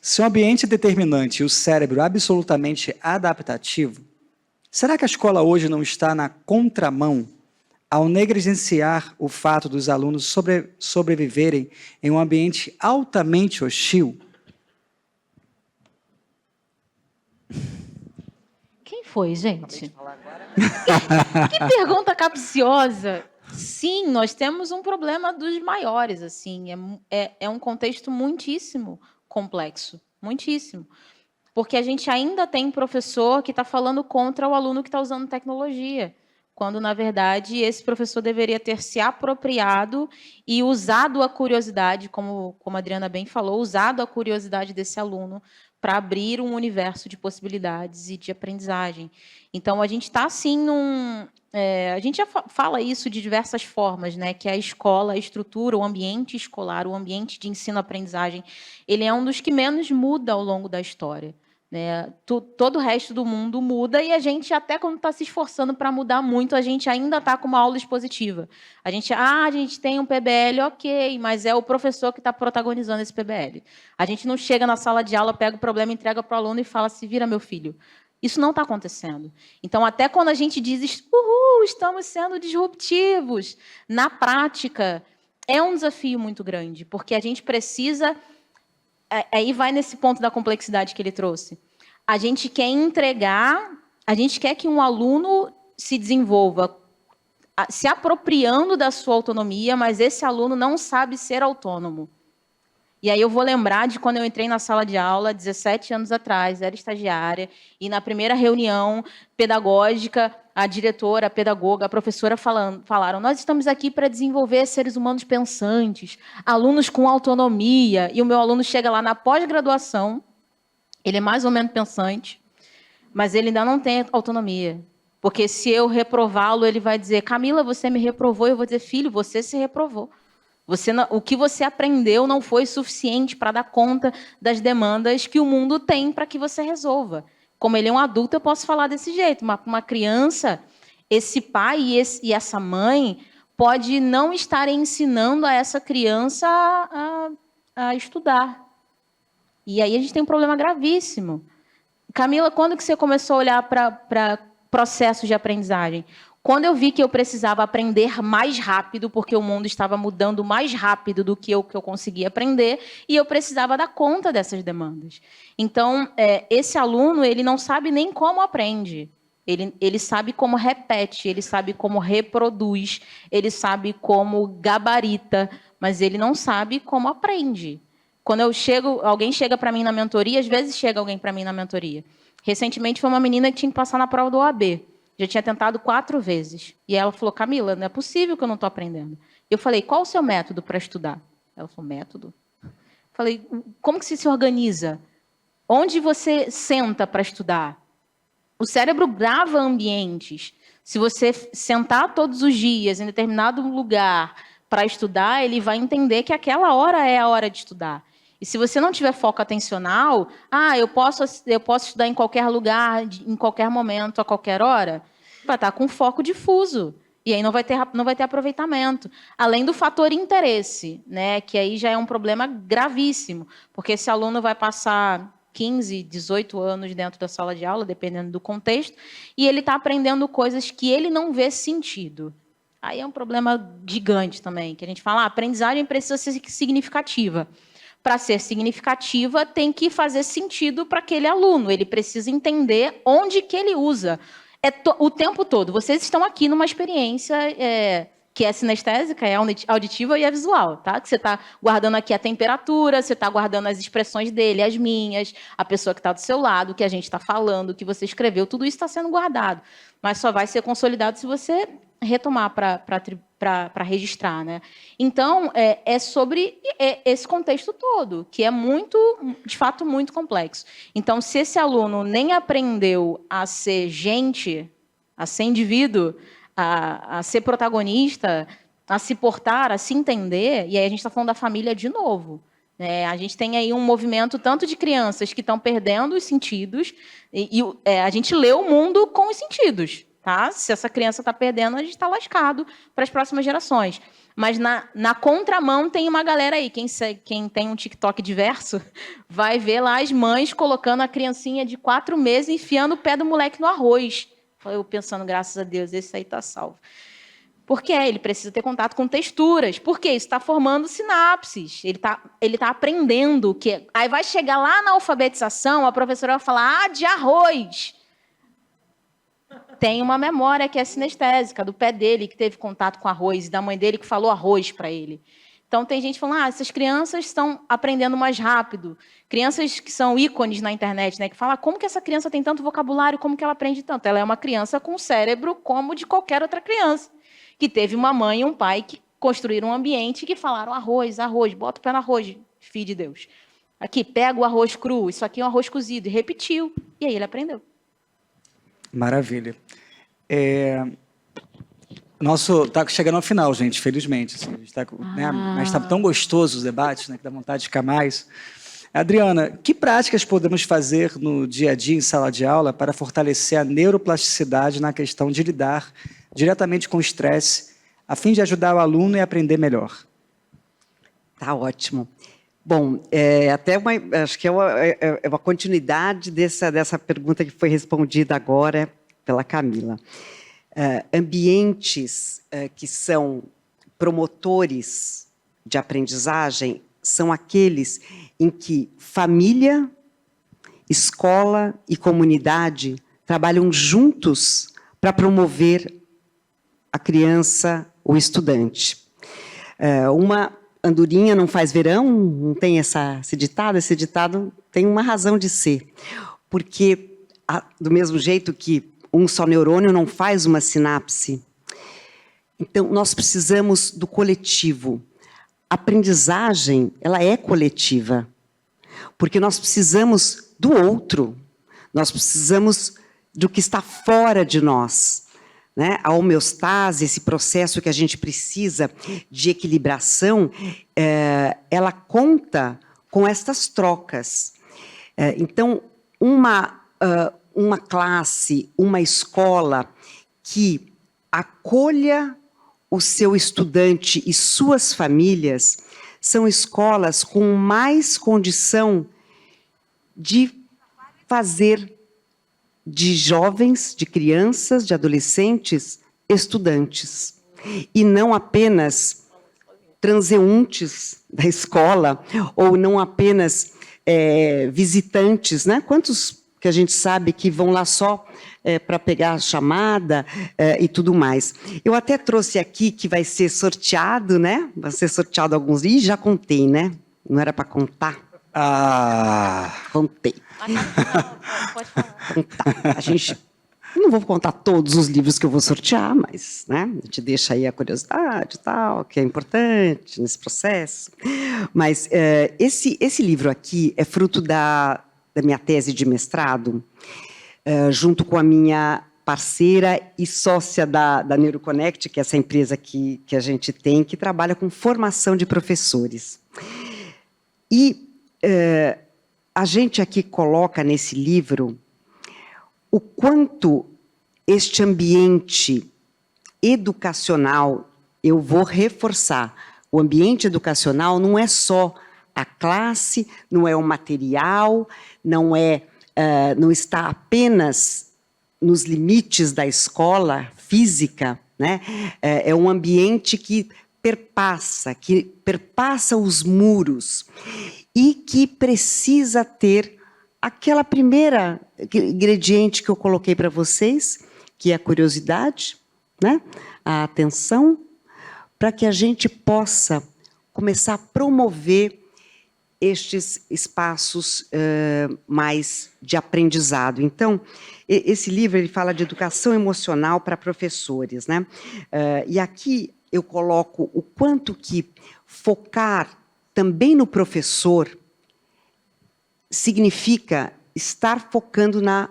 Se o ambiente é determinante e o cérebro absolutamente adaptativo, será que a escola hoje não está na contramão ao negligenciar o fato dos alunos sobreviverem em um ambiente altamente hostil? Quem foi, gente? Que pergunta capciosa. Sim, nós temos um problema dos maiores, assim. É um contexto muitíssimo complexo, muitíssimo. Porque a gente ainda tem professor que está falando contra o aluno que está usando tecnologia, quando, na verdade, esse professor deveria ter se apropriado e usado a curiosidade, como a Adriana bem falou, usado a curiosidade desse aluno para abrir um universo de possibilidades e de aprendizagem. Então, a gente está, assim, a gente já fala isso de diversas formas, né? Que a escola, a estrutura, o ambiente escolar, o ambiente de ensino-aprendizagem, ele é um dos que menos muda ao longo da história. Né? Todo o resto do mundo muda e a gente, até quando está se esforçando para mudar muito, a gente ainda está com uma aula expositiva. A gente tem um PBL, ok, mas é o professor que está protagonizando esse PBL. A gente não chega na sala de aula, pega o problema, entrega para o aluno e fala, se vira, meu filho. Isso não está acontecendo. Então, até quando a gente diz, uhul, estamos sendo disruptivos, na prática, é um desafio muito grande, porque a gente precisa... Aí vai nesse ponto da complexidade que ele trouxe. A gente quer entregar, a gente quer que um aluno se desenvolva se apropriando da sua autonomia, mas esse aluno não sabe ser autônomo. E aí eu vou lembrar de quando eu entrei na sala de aula, 17 anos atrás, era estagiária, e na primeira reunião pedagógica, a diretora, a pedagoga, a professora falaram, nós estamos aqui para desenvolver seres humanos pensantes, alunos com autonomia, e o meu aluno chega lá na pós-graduação, ele é mais ou menos pensante, mas ele ainda não tem autonomia. Porque se eu reprová-lo, ele vai dizer, Camila, você me reprovou, eu vou dizer, filho, você se reprovou. O que você aprendeu não foi suficiente para dar conta das demandas que o mundo tem para que você resolva. Como ele é um adulto, eu posso falar desse jeito. Uma criança, esse pai e essa mãe pode não estar ensinando a essa criança a estudar. E aí a gente tem um problema gravíssimo. Camila, quando que você começou a olhar para processos de aprendizagem? Quando eu vi que eu precisava aprender mais rápido, porque o mundo estava mudando mais rápido do que eu conseguia aprender, e eu precisava dar conta dessas demandas. Então, esse aluno, ele não sabe nem como aprende. Ele sabe como repete, ele sabe como reproduz, ele sabe como gabarita, mas ele não sabe como aprende. Quando alguém chega para mim na mentoria, às vezes chega alguém para mim na mentoria. Recentemente foi uma menina que tinha que passar na prova do OAB. Já tinha tentado 4 vezes. E ela falou, Camila, não é possível que eu não estou aprendendo. Eu falei, qual o seu método para estudar? Ela falou, método? Falei, como que você se organiza? Onde você senta para estudar? O cérebro grava ambientes. Se você sentar todos os dias em determinado lugar para estudar, ele vai entender que aquela hora é a hora de estudar. E se você não tiver foco atencional, eu posso estudar em qualquer lugar, em qualquer momento, a qualquer hora, vai estar com foco difuso. E aí não vai ter aproveitamento. Além do fator interesse, né, que aí já é um problema gravíssimo, porque esse aluno vai passar 15, 18 anos dentro da sala de aula, dependendo do contexto, e ele está aprendendo coisas que ele não vê sentido. Aí é um problema gigante também, que a gente fala, a aprendizagem precisa ser significativa. para ser significativa, tem que fazer sentido para aquele aluno. Ele precisa entender onde que ele usa. O tempo todo. Vocês estão aqui numa experiência que é sinestésica, é auditiva e é visual, tá? Que você está guardando aqui a temperatura, você está guardando as expressões dele, as minhas, a pessoa que está do seu lado, o que a gente está falando, o que você escreveu, tudo isso está sendo guardado. Mas só vai ser consolidado se você retomar para registrar, né? Então, é sobre esse contexto todo, que é muito, de fato, muito complexo. Então, se esse aluno nem aprendeu a ser gente, a ser indivíduo, a ser protagonista, a se portar, a se entender, e aí a gente está falando da família de novo. A gente tem aí um movimento tanto de crianças que estão perdendo os sentidos, a gente lê o mundo com os sentidos. Tá? Se essa criança está perdendo, a gente está lascado para as próximas gerações. Mas na contramão tem uma galera aí. Quem tem um TikTok diverso vai ver lá as mães colocando a criancinha de 4 meses enfiando o pé do moleque no arroz. Eu pensando, graças a Deus, esse aí está salvo. Por quê? Ele precisa ter contato com texturas. Por quê? Isso está formando sinapses. Ele tá aprendendo. Aí vai chegar lá na alfabetização, a professora vai falar, de arroz. Tem uma memória que é sinestésica, do pé dele, que teve contato com arroz, e da mãe dele que falou arroz para ele. Então, tem gente falando, essas crianças estão aprendendo mais rápido. Crianças que são ícones na internet, né, que falam, como que essa criança tem tanto vocabulário, como que ela aprende tanto? Ela é uma criança com cérebro como de qualquer outra criança, que teve uma mãe e um pai que construíram um ambiente que falaram arroz, arroz, bota o pé no arroz, filho de Deus. Aqui, pega o arroz cru, isso aqui é um arroz cozido, e repetiu. E aí ele aprendeu. Maravilha. Está chegando ao final, gente, felizmente. Assim, mas está tão gostoso os debates, né, que dá vontade de ficar mais. Adriana, que práticas podemos fazer no dia a dia em sala de aula para fortalecer a neuroplasticidade na questão de lidar diretamente com o estresse, a fim de ajudar o aluno a aprender melhor? Tá ótimo. Bom, acho que é uma continuidade dessa pergunta que foi respondida agora pela Camila. Ambientes que são promotores de aprendizagem são aqueles em que família, escola e comunidade trabalham juntos para promover a criança, o estudante. Uma andorinha não faz verão, não tem esse ditado? Esse ditado tem uma razão de ser. Porque, do mesmo jeito que um só neurônio não faz uma sinapse, então nós precisamos do coletivo. A aprendizagem, ela é coletiva, porque nós precisamos do outro, nós precisamos do que está fora de nós. Né? A homeostase, esse processo que a gente precisa de equilibração, ela conta com estas trocas. Então, uma classe, uma escola que acolha o seu estudante e suas famílias são escolas com mais condição de fazer de jovens, de crianças, de adolescentes, estudantes. E não apenas transeuntes da escola, ou não apenas visitantes, né? Quantos que a gente sabe que vão lá só para pegar a chamada e tudo mais. Eu até trouxe aqui que vai ser sorteado, né? Vai ser sorteado alguns... Ih, já contei, né? Não era para contar? Contei. Pode falar. Contar. Eu não vou contar todos os livros que eu vou sortear, mas, né, a gente deixa aí a curiosidade e tal, que é importante nesse processo. Mas esse livro aqui é fruto da minha tese de mestrado, junto com a minha parceira e sócia da NeuroConnect, que é essa empresa que a gente tem, que trabalha com formação de professores. E a gente aqui coloca nesse livro o quanto este ambiente educacional, eu vou reforçar, o ambiente educacional não é só a classe, não é o material, não está apenas nos limites da escola física, né? É um ambiente que perpassa os muros. e que precisa ter aquela primeira ingrediente que eu coloquei para vocês, que é a curiosidade, né? A atenção, para que a gente possa começar a promover estes espaços mais de aprendizado. Então, esse livro ele fala de educação emocional para professores, né? E aqui eu coloco o quanto que focar também no professor significa estar focando na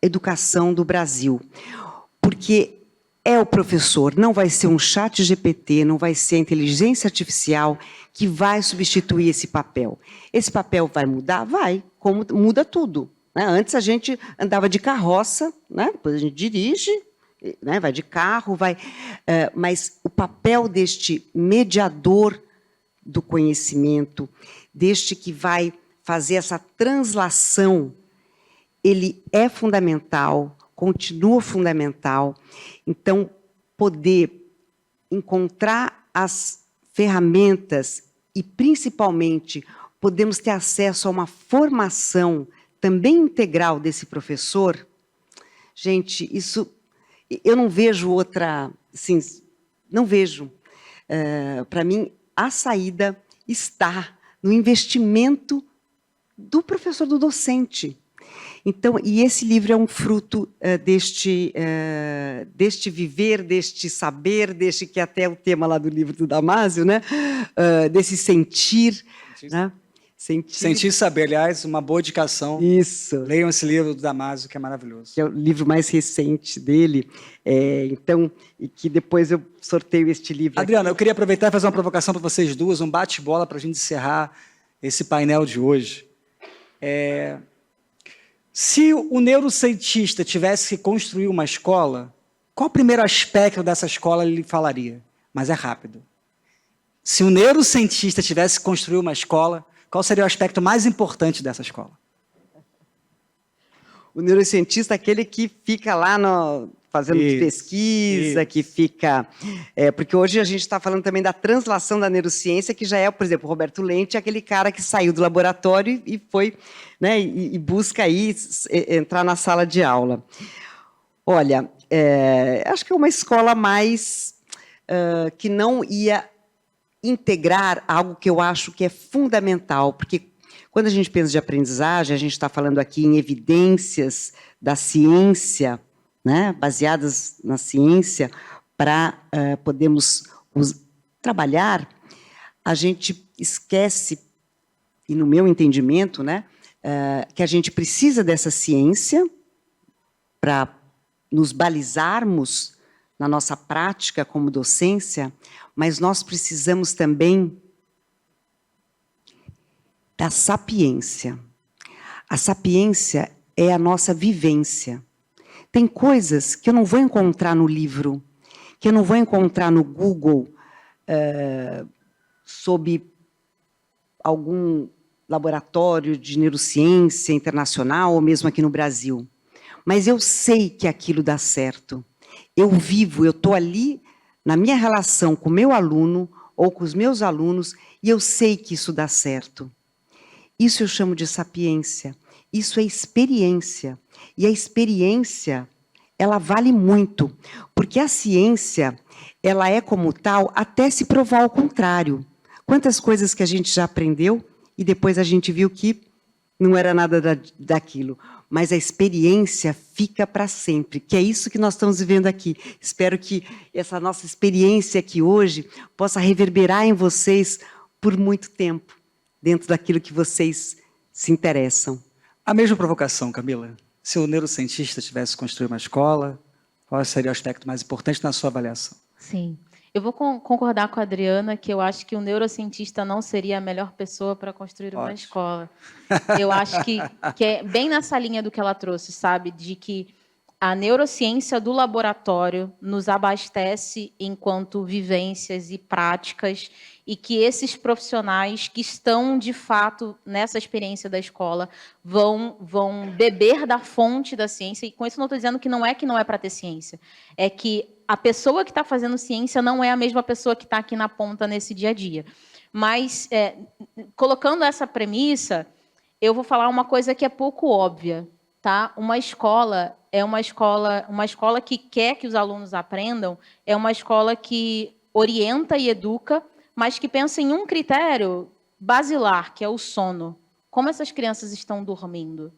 educação do Brasil. Porque é o professor, não vai ser um chat GPT, não vai ser a inteligência artificial que vai substituir esse papel. Esse papel vai mudar? Vai, como muda tudo. Né? Antes a gente andava de carroça, né? Depois a gente dirige, né? Vai de carro, vai. Mas o papel deste mediador do conhecimento, deste que vai fazer essa translação, ele é fundamental, continua fundamental. Então, poder encontrar as ferramentas e, principalmente, podemos ter acesso a uma formação também integral desse professor. Gente, isso eu não vejo outra, assim, não vejo. Para mim, a saída está no investimento do professor, do docente. Então, e esse livro é um fruto deste viver, deste saber, deste que até é o tema lá do livro do Damásio, né? Desse sentir, né? Sentir e saber, aliás, uma boa indicação. Isso. Leiam esse livro do Damásio, que é maravilhoso. Que é o livro mais recente dele. Então, e que depois eu sorteio este livro. Adriana, aqui. eu queria aproveitar e fazer uma provocação para vocês duas, um bate-bola para a gente encerrar esse painel de hoje. Se o neurocientista tivesse que construir uma escola, qual o primeiro aspecto dessa escola ele falaria? Mas é rápido. Se o neurocientista tivesse que construir uma escola, qual seria o aspecto mais importante dessa escola? O neurocientista é aquele que fica lá fazendo pesquisa, que fica... porque hoje a gente está falando também da translação da neurociência, que já é, por exemplo, o Roberto Lente, aquele cara que saiu do laboratório e foi, né, e busca aí entrar na sala de aula. Olha, acho que é uma escola mais que não ia integrar algo que eu acho que é fundamental, porque quando a gente pensa de aprendizagem, a gente está falando aqui em evidências da ciência, né, baseadas na ciência, para podermos trabalhar, a gente esquece, e no meu entendimento, né, que a gente precisa dessa ciência para nos balizarmos na nossa prática como docência, mas nós precisamos também da sapiência. A sapiência é a nossa vivência. Tem coisas que eu não vou encontrar no livro, que eu não vou encontrar no Google, sob algum laboratório de neurociência internacional, ou mesmo aqui no Brasil. Mas eu sei que aquilo dá certo. Eu vivo, eu estou ali na minha relação com o meu aluno ou com os meus alunos, e eu sei que isso dá certo. Isso eu chamo de sapiência. Isso é experiência. E a experiência, ela vale muito, porque a ciência, ela é como tal até se provar o contrário. Quantas coisas que a gente já aprendeu e depois a gente viu que não era nada daquilo. Mas a experiência fica para sempre, que é isso que nós estamos vivendo aqui. Espero que essa nossa experiência aqui hoje possa reverberar em vocês por muito tempo, dentro daquilo que vocês se interessam. A mesma provocação, Camila. Se o neurocientista tivesse construído uma escola, qual seria o aspecto mais importante na sua avaliação? Sim. Eu vou concordar com a Adriana que eu acho que o neurocientista não seria a melhor pessoa para construir uma escola. Eu acho que é bem nessa linha do que ela trouxe, sabe? De que a neurociência do laboratório nos abastece enquanto vivências e práticas, e que esses profissionais que estão, de fato, nessa experiência da escola vão beber da fonte da ciência. E com isso não estou dizendo que não é para ter ciência. É que a pessoa que está fazendo ciência não é a mesma pessoa que está aqui na ponta nesse dia a dia. Mas, colocando essa premissa, eu vou falar uma coisa que é pouco óbvia. Tá? Uma escola que quer que os alunos aprendam, é uma escola que orienta e educa, mas que pensa em um critério basilar, que é o sono. Como essas crianças estão dormindo?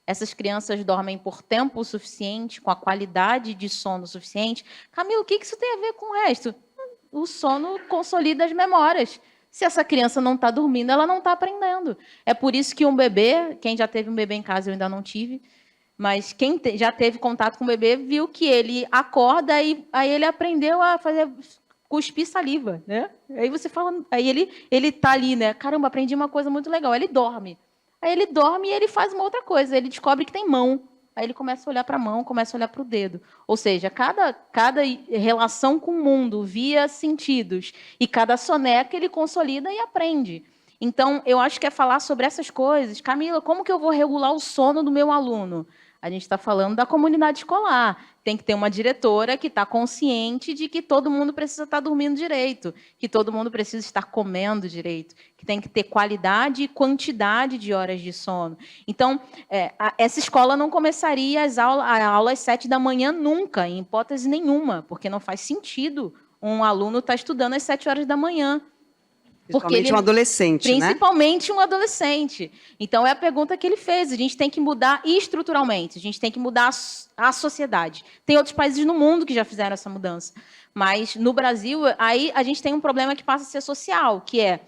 Essas crianças dormem por tempo suficiente, com a qualidade de sono suficiente? Camila, o que isso tem a ver com o resto? O sono consolida as memórias. Se essa criança não está dormindo, ela não está aprendendo. É por isso que um bebê, quem já teve um bebê em casa, eu ainda não tive, mas quem já teve contato com o bebê viu que ele acorda e aí ele aprendeu a cuspir saliva, né? Aí você fala, aí ele tá ali, né? Caramba, aprendi uma coisa muito legal. Ele dorme. Aí ele dorme e ele faz uma outra coisa. Ele descobre que tem mão. Aí ele começa a olhar para a mão, começa a olhar para o dedo. Ou seja, cada relação com o mundo via sentidos e cada soneca ele consolida e aprende. Então, eu acho que é falar sobre essas coisas. Camila, como que eu vou regular o sono do meu aluno? A gente está falando da comunidade escolar. Tem que ter uma diretora que está consciente de que todo mundo precisa estar dormindo direito, que todo mundo precisa estar comendo direito, que tem que ter qualidade e quantidade de horas de sono. Então, essa escola não começaria a aula às 7 da manhã nunca, em hipótese nenhuma, porque não faz sentido um aluno estar estudando às 7 horas da manhã. Principalmente um adolescente, Principalmente um adolescente. Então, é a pergunta que ele fez. A gente tem que mudar estruturalmente. A gente tem que mudar a sociedade. Tem outros países no mundo que já fizeram essa mudança. Mas, no Brasil, aí a gente tem um problema que passa a ser social, que é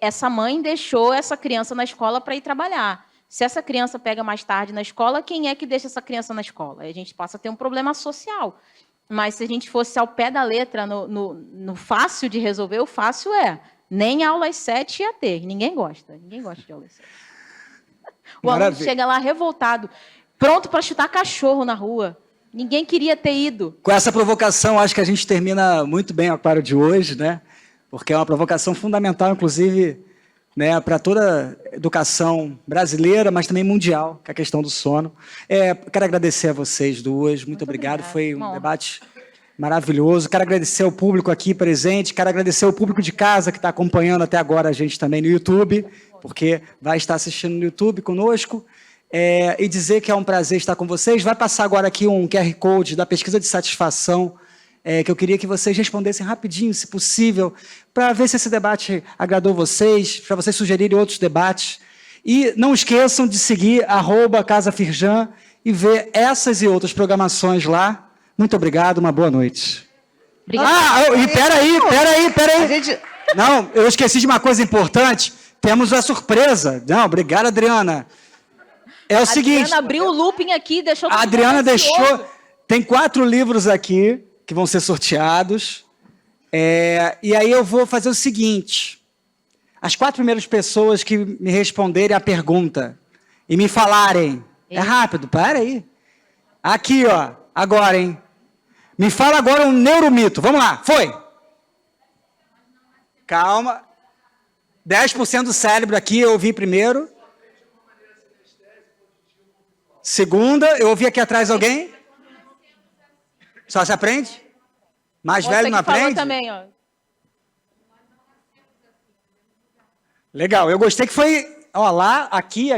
essa mãe deixou essa criança na escola para ir trabalhar. Se essa criança pega mais tarde na escola, quem é que deixa essa criança na escola? Aí a gente passa a ter um problema social. Mas, se a gente fosse ao pé da letra, no fácil de resolver, o fácil nem aula às 7 ia ter. Ninguém gosta de aula às 7. O aluno chega lá revoltado, pronto para chutar cachorro na rua. Ninguém queria ter ido. Com essa provocação, acho que a gente termina muito bem o Aquário de hoje, né? Porque é uma provocação fundamental, inclusive, né, para toda a educação brasileira, mas também mundial, que é a questão do sono. Quero agradecer a vocês duas. Muito obrigado. Foi um debate maravilhoso. Quero agradecer ao público aqui presente, quero agradecer ao público de casa que está acompanhando até agora a gente também no YouTube, porque vai estar assistindo no YouTube conosco, e dizer que é um prazer estar com vocês. Vai passar agora aqui um QR Code da pesquisa de satisfação, que eu queria que vocês respondessem rapidinho, se possível, para ver se esse debate agradou vocês, para vocês sugerirem outros debates. E não esqueçam de seguir @CasaFirjan e ver essas e outras programações lá. Muito obrigado, uma boa noite. E peraí. Não, eu esqueci de uma coisa importante. Temos a surpresa. Não, obrigado, Adriana. É o seguinte... Adriana abriu o looping aqui e deixou... A Adriana deixou... Tem 4 livros aqui que vão ser sorteados. E aí eu vou fazer o seguinte. As 4 primeiras pessoas que me responderem a pergunta e me falarem... É rápido, peraí. Aqui, ó. Agora, hein? Me fala agora um neuromito. Vamos lá, foi. Calma. 10% do cérebro aqui, eu ouvi primeiro. Segunda, eu ouvi aqui atrás alguém. Só se aprende? Mais velho não aprende? Também, ó. Legal, eu gostei que foi, ó, lá, aqui.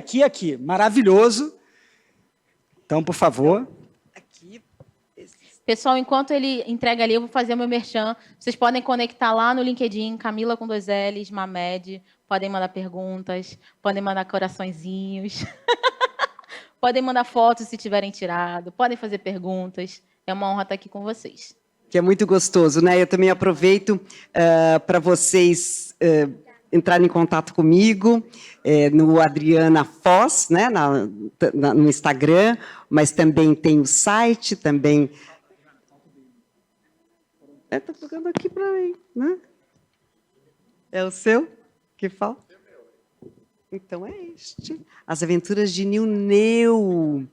Maravilhoso. Então, por favor... Pessoal, enquanto ele entrega ali, eu vou fazer o meu merchan. Vocês podem conectar lá no LinkedIn, Camila com 2 L's, Mamed. Podem mandar perguntas, podem mandar coraçõezinhos. Podem mandar fotos se tiverem tirado, podem fazer perguntas. É uma honra estar aqui com vocês. Que é muito gostoso, né? Eu também aproveito para vocês entrarem em contato comigo no Adriana Foz, né? No Instagram, mas também tem o site, também... Está tocando aqui para mim, né? É o seu que falta? Então é este. As Aventuras de Nil.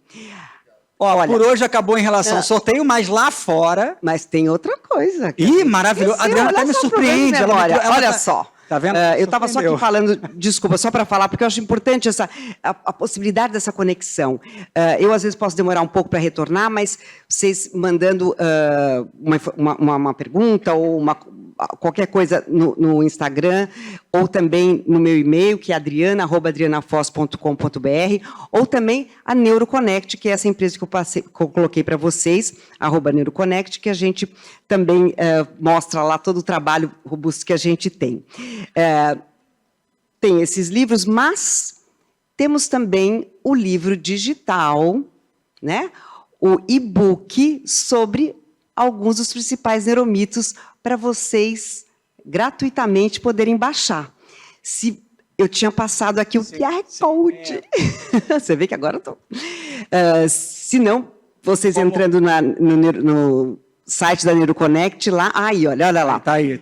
Olha, por hoje acabou em relação ao sorteio, mas lá fora... Mas tem outra coisa. Ih, maravilhoso. A Adriana até me surpreende. Olha só. Tá vendo? Eu estava só aqui falando, desculpa, só para falar, porque eu acho importante a possibilidade dessa conexão. Eu, às vezes, posso demorar um pouco para retornar, mas vocês mandando uma pergunta ou qualquer coisa no Instagram, ou também no meu e-mail, que é adriana@adrianafoz.com.br, ou também a NeuroConnect, que é essa empresa que eu coloquei para vocês, @NeuroConnect, que a gente também mostra lá todo o trabalho robusto que a gente tem. Tem esses livros, mas temos também o livro digital, né? O e-book sobre alguns dos principais neuromitos para vocês gratuitamente poderem baixar. Se eu tinha passado aqui o QR Code. Você vê que agora eu estou. Se não, vocês entrando no site da NeuroConnect, lá, aí, olha lá. Tá aí.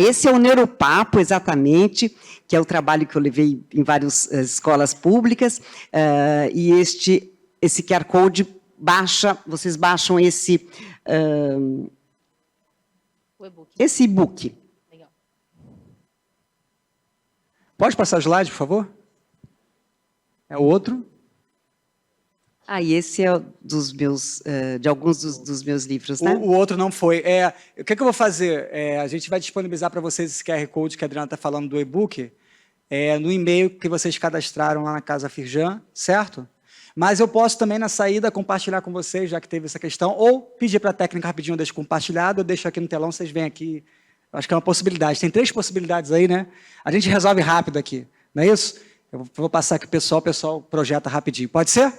Esse é o Neuropapo, exatamente, que é o trabalho que eu levei em várias escolas públicas, e esse QR Code vocês baixam esse e-book. Legal. Pode passar o slide, por favor? É o outro. E esse é dos meus, de alguns dos meus livros, né? O outro não foi. O que eu vou fazer? A gente vai disponibilizar para vocês esse QR Code que a Adriana está falando do e-book, no e-mail que vocês cadastraram lá na Casa Firjan, certo? Mas eu posso também, na saída, compartilhar com vocês, já que teve essa questão, ou pedir para a técnica rapidinho, deixa compartilhado, eu deixo aqui no telão, vocês vêm aqui. Eu acho que é uma possibilidade. Tem 3 possibilidades aí, né? A gente resolve rápido aqui, não é isso? Eu vou passar aqui para o pessoal projeta rapidinho. Pode ser?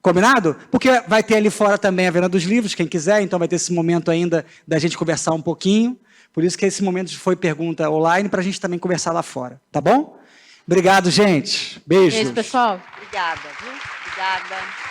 Combinado? Porque vai ter ali fora também a venda dos livros, quem quiser, então vai ter esse momento ainda da gente conversar um pouquinho. Por isso que esse momento foi pergunta online, para a gente também conversar lá fora, tá bom? Obrigado, gente. Beijo. Beijo, pessoal. Obrigada, viu? Obrigada.